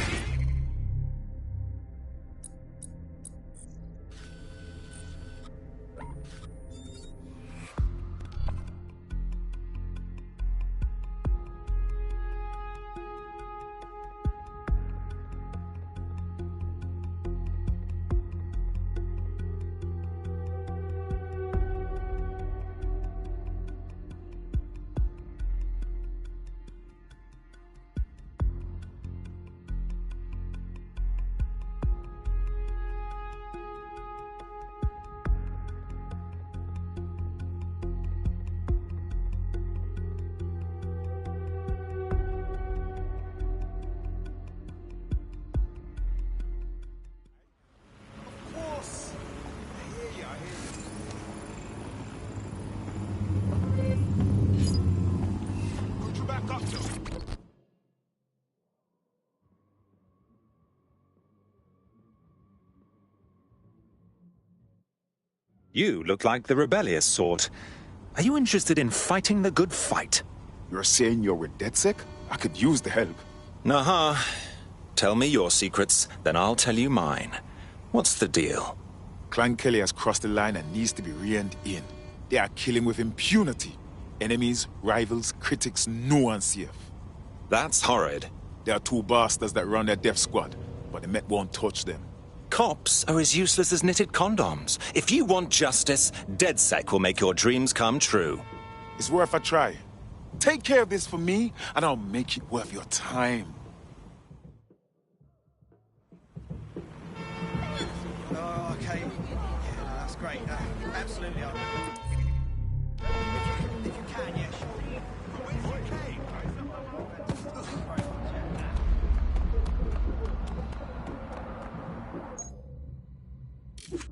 got to. You look like the rebellious sort. Are you interested in fighting the good fight? You're saying you're with DedSec? I could use the help. Naha. Tell me your secrets, then I'll tell you mine. What's the deal? Clan Kelly has crossed the line and needs to be reined in. They are killing with impunity. Enemies, rivals, critics, no one safe. That's horrid. There are 2 bastards that run their death squad, but the Met won't touch them. Cops are as useless as knitted condoms. If you want justice, DedSec will make your dreams come true. It's worth a try. Take care of this for me, and I'll make it worth your time. Oh, okay. Yeah, no, that's great. Absolutely. If you can, yeah, sure.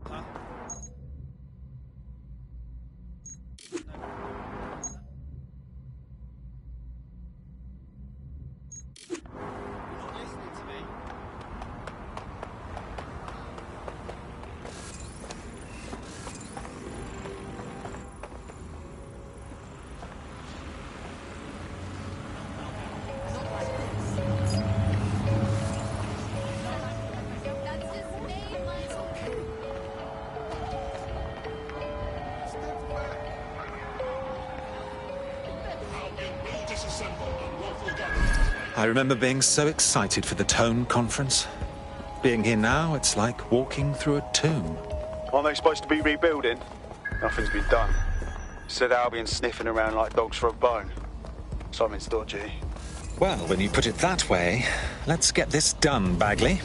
Huh? I remember being so excited for the Tone Conference. Being here now, it's like walking through a tomb. Aren't they supposed to be rebuilding? Nothing's been done. Said Albion sniffing around like dogs for a bone. Something's dodgy. Well, when you put it that way, let's get this done, Bagley.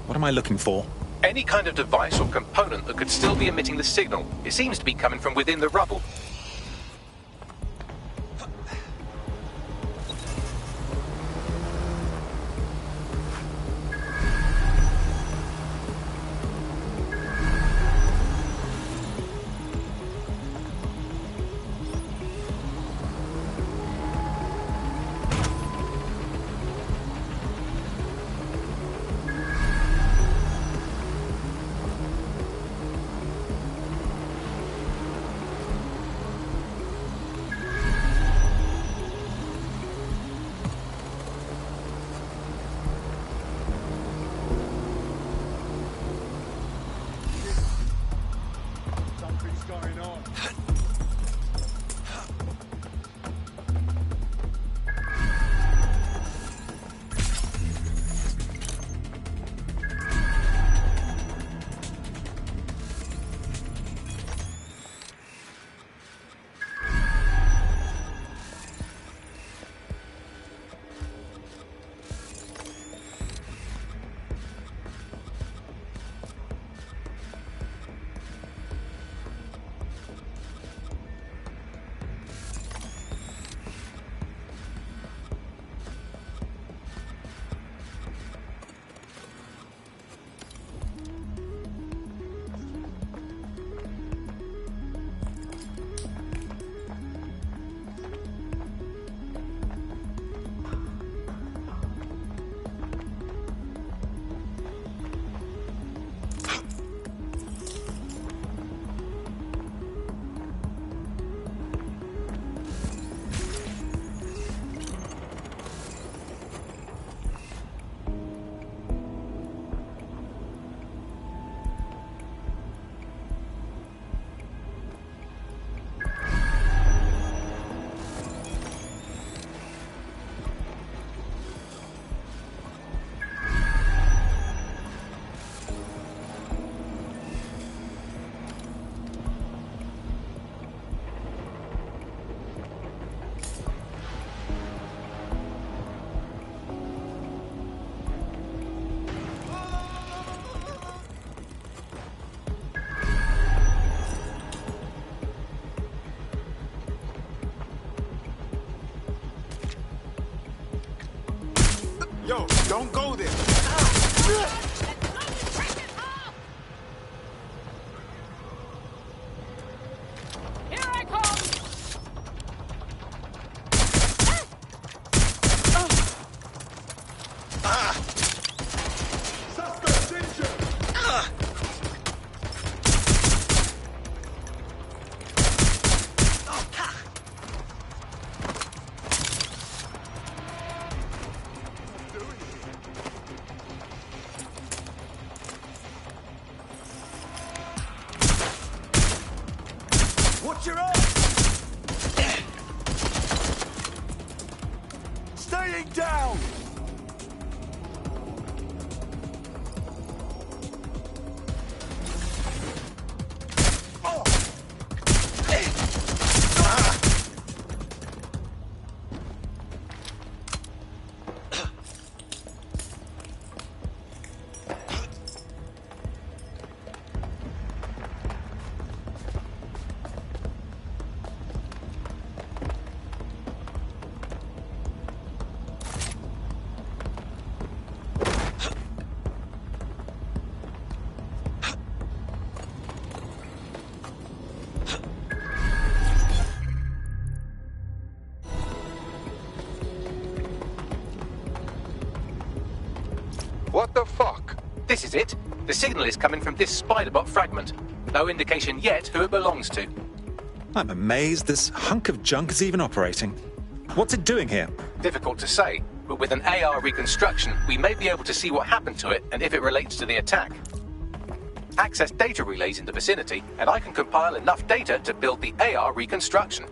What am I looking for? Any kind of device or component that could still be emitting the signal. It seems to be coming from within the rubble. Yo, don't go there. Here I come! Suspect injured! Watch your eyes! Staying down! What the fuck? This is it. The signal is coming from this spider-bot fragment. No indication yet who it belongs to. I'm amazed this hunk of junk is even operating. What's it doing here? Difficult to say, but with an AR reconstruction, we may be able to see what happened to it and if it relates to the attack. Access data relays in the vicinity, and I can compile enough data to build the AR reconstruction.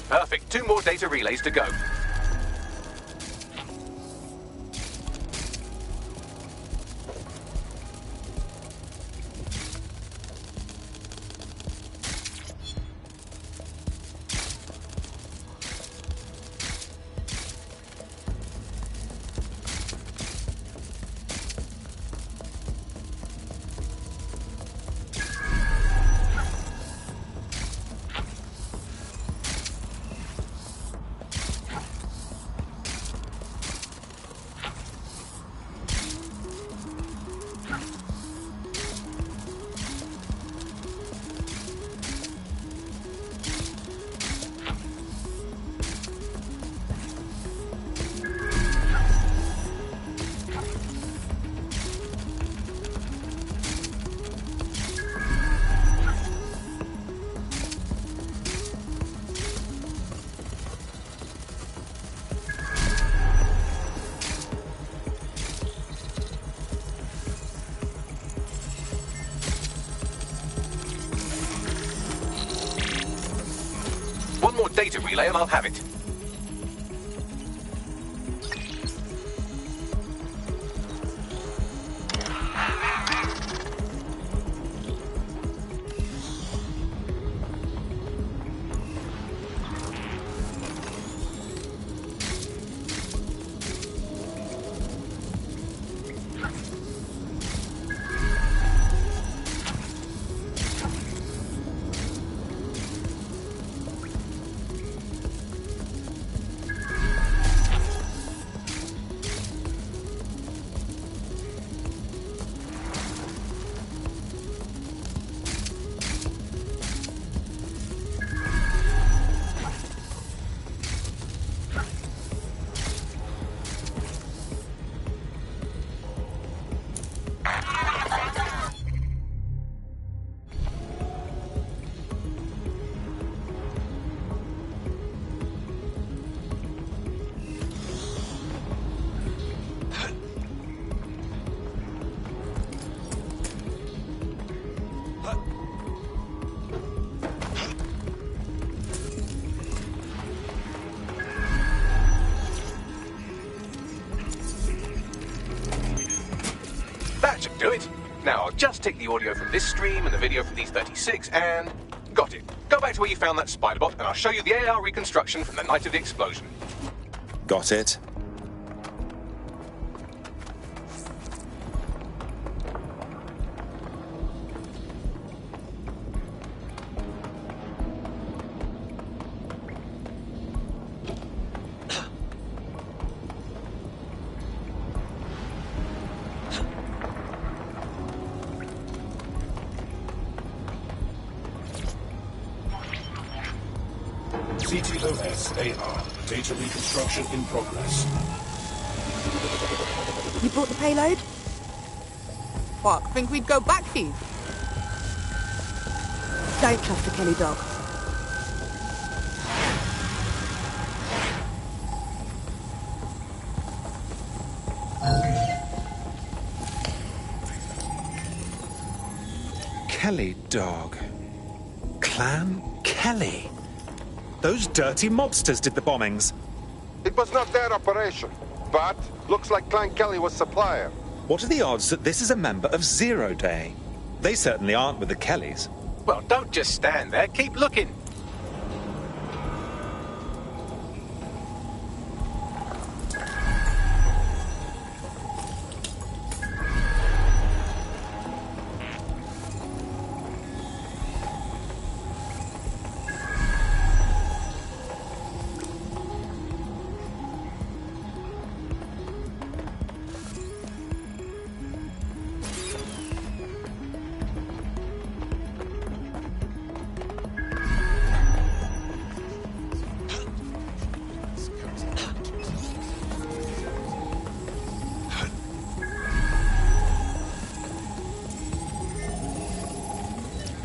Perfect. 2 more data relays to go. One more data relay and I'll have it. Now, I'll just take the audio from this stream and the video from these 36 and... got it. Go back to where you found that spider bot and I'll show you the AR reconstruction from the night of the explosion. Got it. CTOS AR. Data reconstruction in progress. You brought the payload? Fuck, think we'd go back here? Don't trust the Kelly dog. Kelly dog. Clan Kelly. Those dirty mobsters did the bombings. It was not their operation, but looks like Clan Kelly was supplier. What are the odds that this is a member of Zero Day? They certainly aren't with the Kellys. Well, don't just stand there. Keep looking.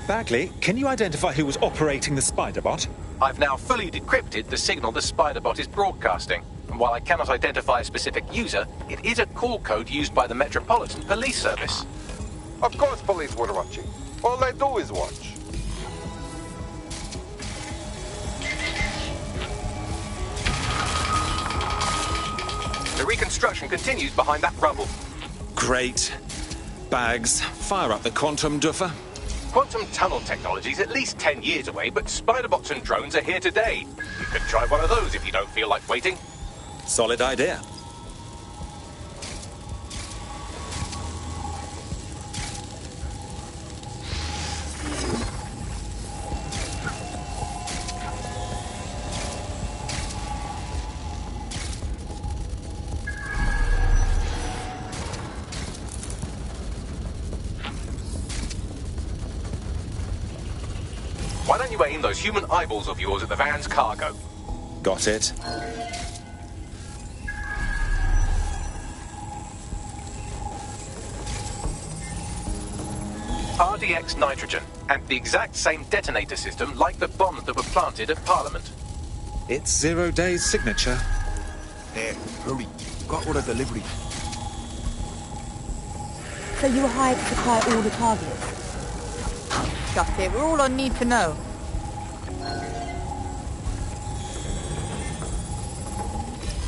Bagley, can you identify who was operating the spider bot? I've now fully decrypted the signal the spider bot is broadcasting. And while I cannot identify a specific user, it is a call code used by the Metropolitan Police Service. Of course police were watching. All they do is watch. The reconstruction continues behind that rubble. Great. Bags, fire up the quantum duffer. Quantum tunnel technology is at least 10 years away, but spider bots and drones are here today. You could try one of those if you don't feel like waiting. Solid idea. Why don't you aim those human eyeballs of yours at the van's cargo? Got it. RDX nitrogen, and the exact same detonator system like the bombs that were planted at Parliament. It's Zero Day's signature. There, hurry. Got all the delivery. So you were hired to supply all the targets? Got it. We're all I need to know.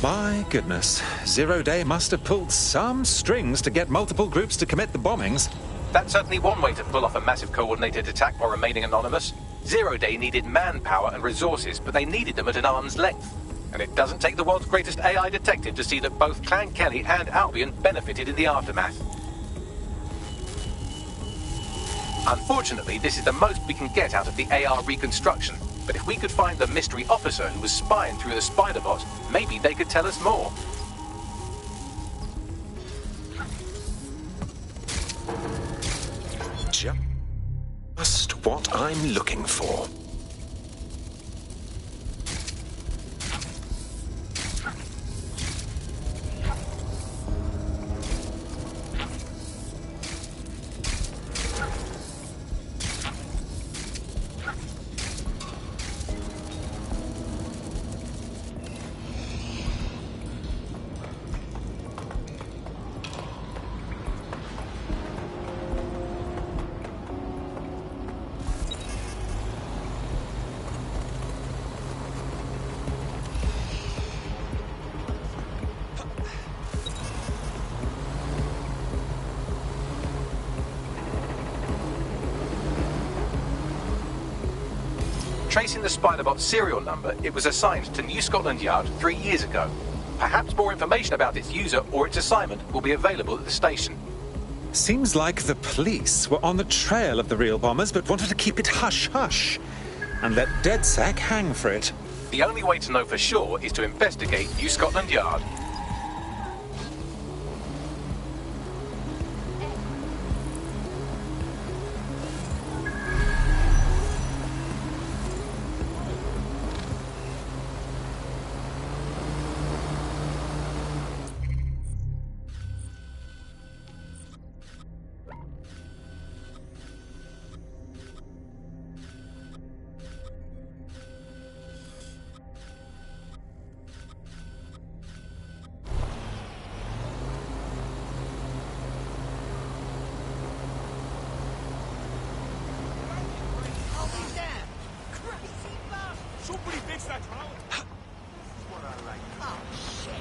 My goodness. Zero Day must have pulled some strings to get multiple groups to commit the bombings. That's certainly one way to pull off a massive coordinated attack while remaining anonymous. Zero Day needed manpower and resources, but they needed them at an arm's length. And it doesn't take the world's greatest AI detective to see that both Clan Kelly and Albion benefited in the aftermath. Unfortunately, this is the most we can get out of the AR reconstruction. But if we could find the mystery officer who was spying through the spider bot, maybe they could tell us more. Just what I'm looking for. tracing the Spiderbot serial number, it was assigned to New Scotland Yard 3 years ago. Perhaps more information about its user or its assignment will be available at the station. Seems like the police were on the trail of the real bombers, but wanted to keep it hush-hush and let DedSec hang for it. The only way to know for sure is to investigate New Scotland Yard. Somebody fix that tower! This is what I like. Oh, shit!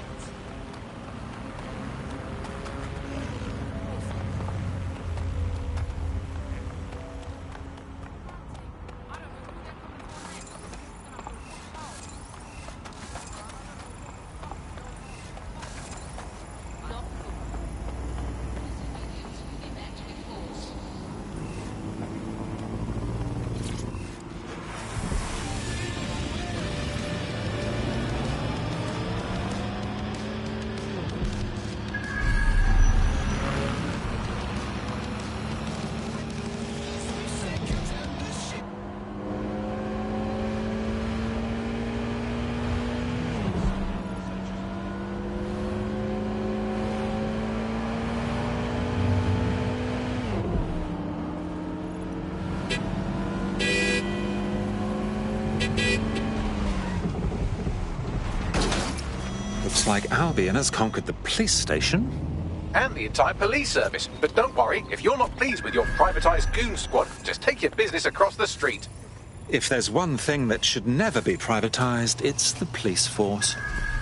Looks like Albion has conquered the police station. And the entire police service. But don't worry, if you're not pleased with your privatised goon squad, just take your business across the street. If there's one thing that should never be privatised, it's the police force.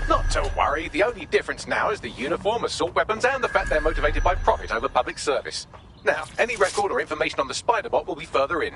Not to worry, the only difference now is the uniform, assault weapons, and the fact they're motivated by profit over public service. Now, any record or information on the Spiderbot will be further in.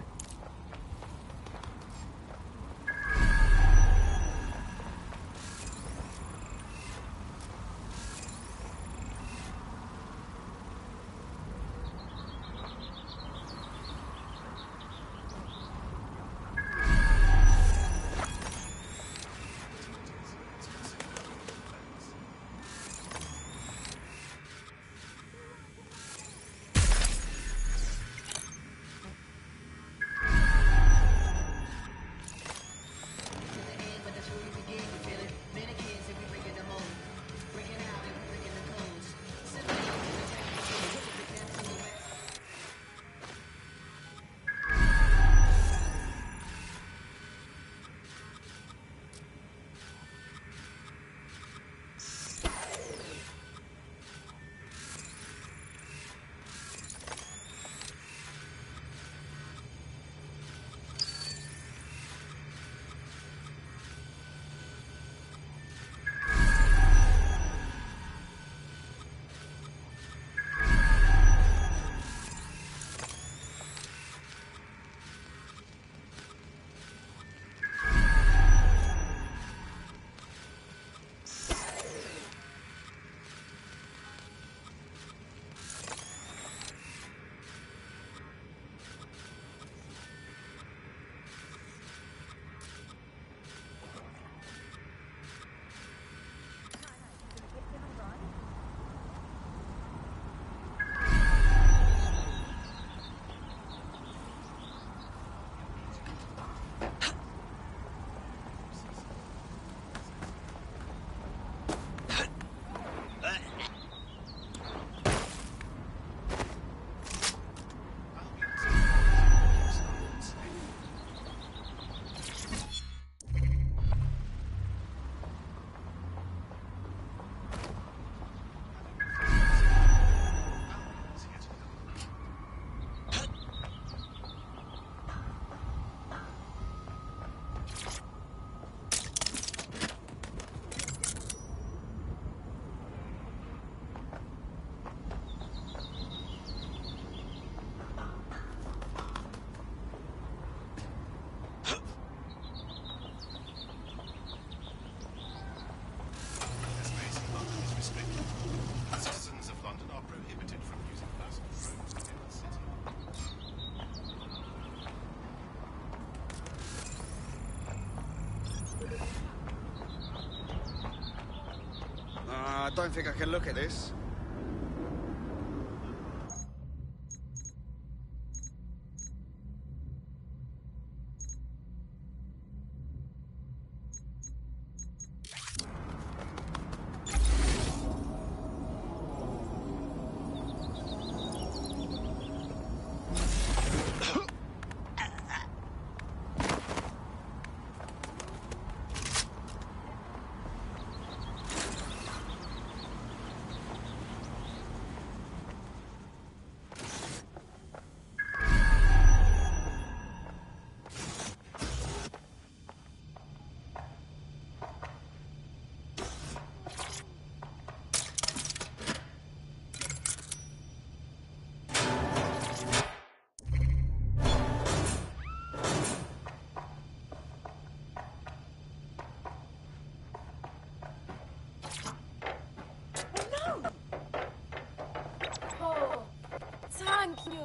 don't think I can look at this. Thank you.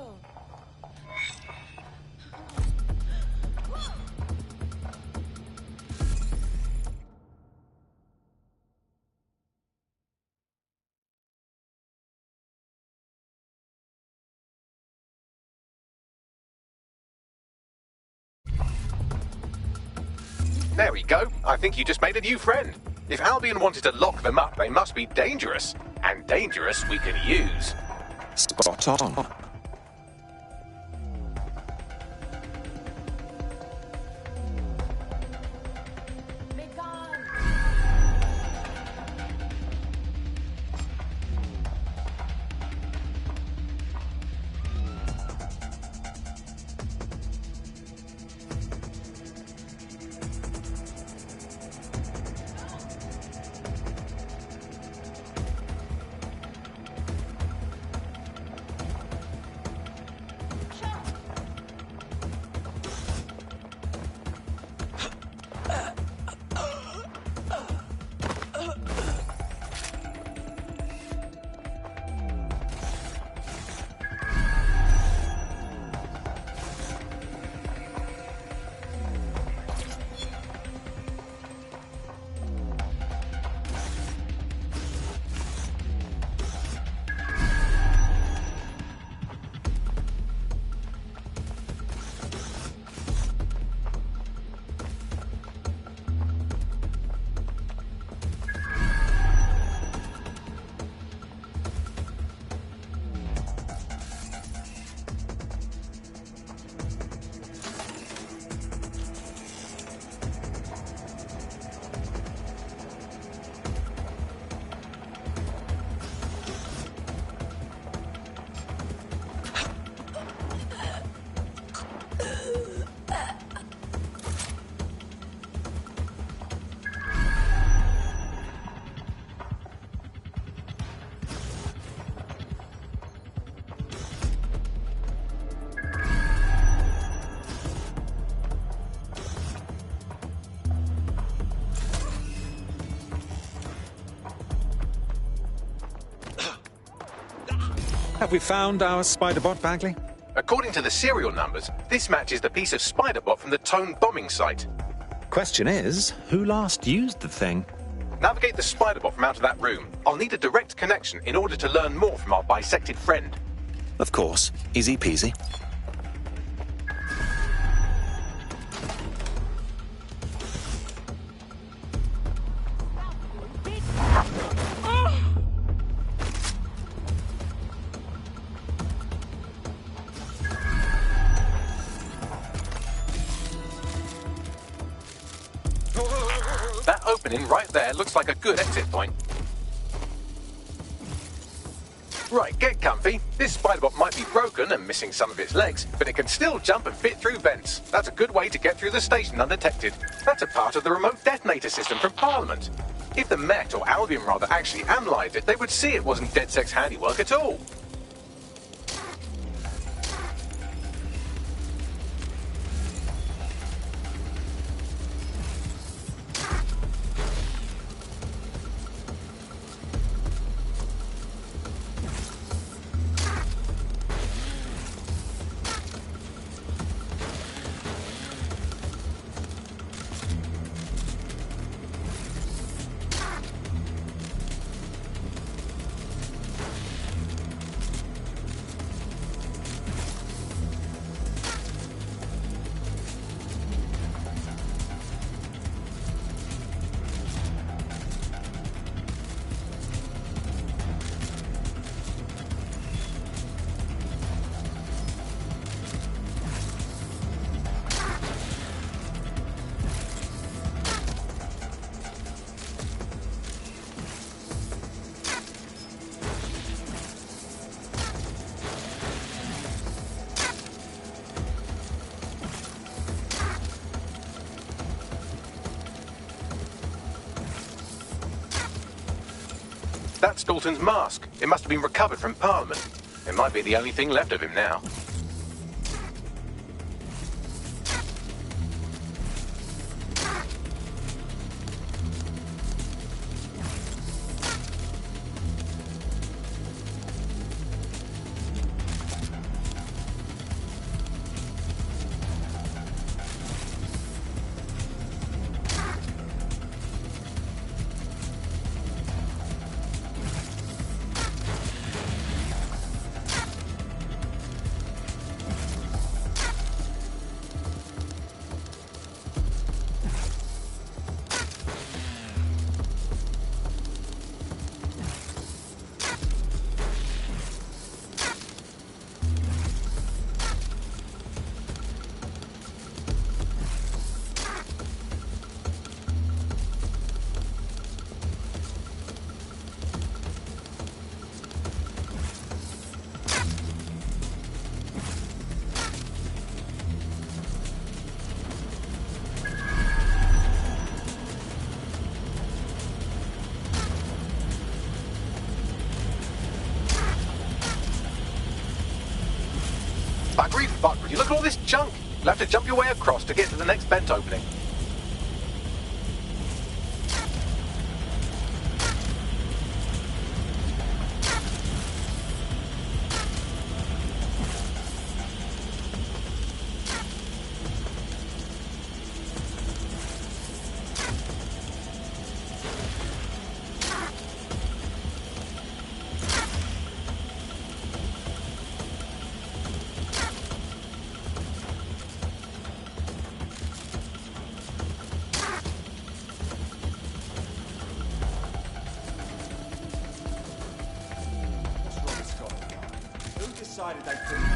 There we go. I think you just made a new friend. If Albion wanted to lock them up, they must be dangerous. And dangerous we can use. Spot on. Have we found our spider-bot, Bagley? According to the serial numbers, this matches the piece of spider-bot from the Tone bombing site. Question is, who last used the thing? Navigate the spider-bot from out of that room. I'll need a direct connection in order to learn more from our bisected friend. Of course. Easy peasy. That opening right there looks like a good exit point. Right, get comfy. This spider-bot might be broken and missing some of its legs, but it can still jump and fit through vents. That's a good way to get through the station undetected. That's a part of the remote detonator system from Parliament. If the Met, or Albion rather, actually analysed it, they would see it wasn't DedSec's handiwork at all. That's Dalton's mask. It must have been recovered from Parliament. It might be the only thing left of him now. Buggery fuck, would you look at all this junk? You'll have to jump your way across to get to the next vent opening. Decided they couldn't.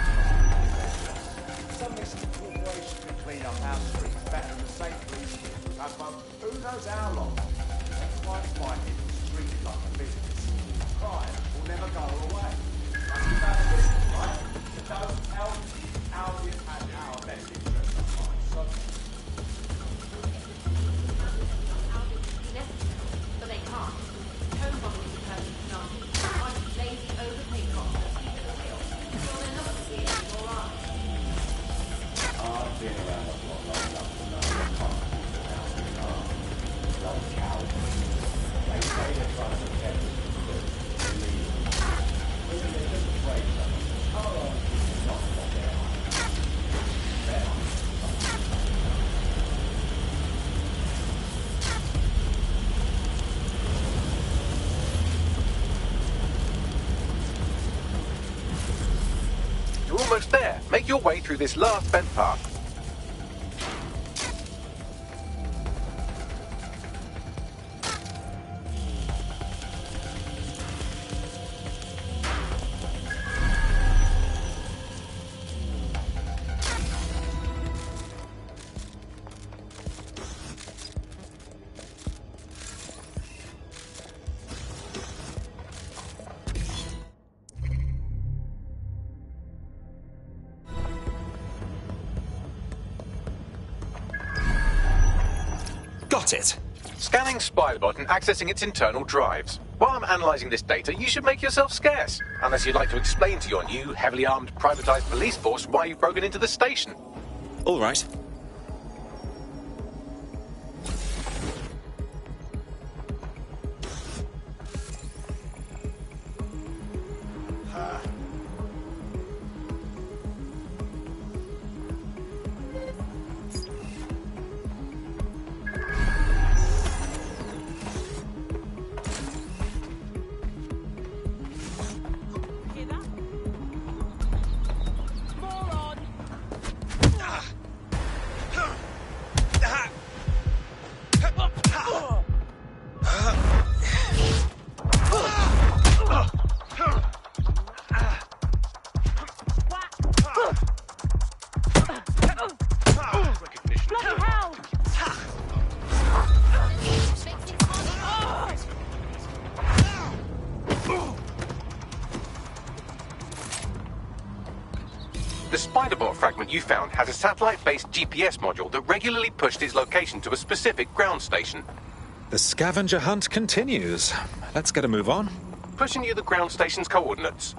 Some listed corporation can clean up our streets better than the Sainsbury's. But who knows how long? That's why it's fighting street like a business. Crime will never go away. Like you found a business, right? It does help Albion and our best interest of mind. So but they can't. Home bombing is a perfect example. One lazy, overpaid cops that keep it real. Well, they're not here anymore, are they? I've been around the block long enough to know what companies and how they are. Those cowards. They say they're trying to protect us from the illegal. When they're just afraid of us, how long is not what they are? They're not. You're almost there. Make your way through this last vent path. Got it! Scanning Spiderbot and accessing its internal drives. While I'm analysing this data, you should make yourself scarce. Unless you'd like to explain to your new, heavily armed, privatised police force why you've broken into the station. All right. The Spiderbot fragment you found has a satellite-based GPS module that regularly pushed its location to a specific ground station. The scavenger hunt continues. Let's get a move on. pushing you the ground station's coordinates.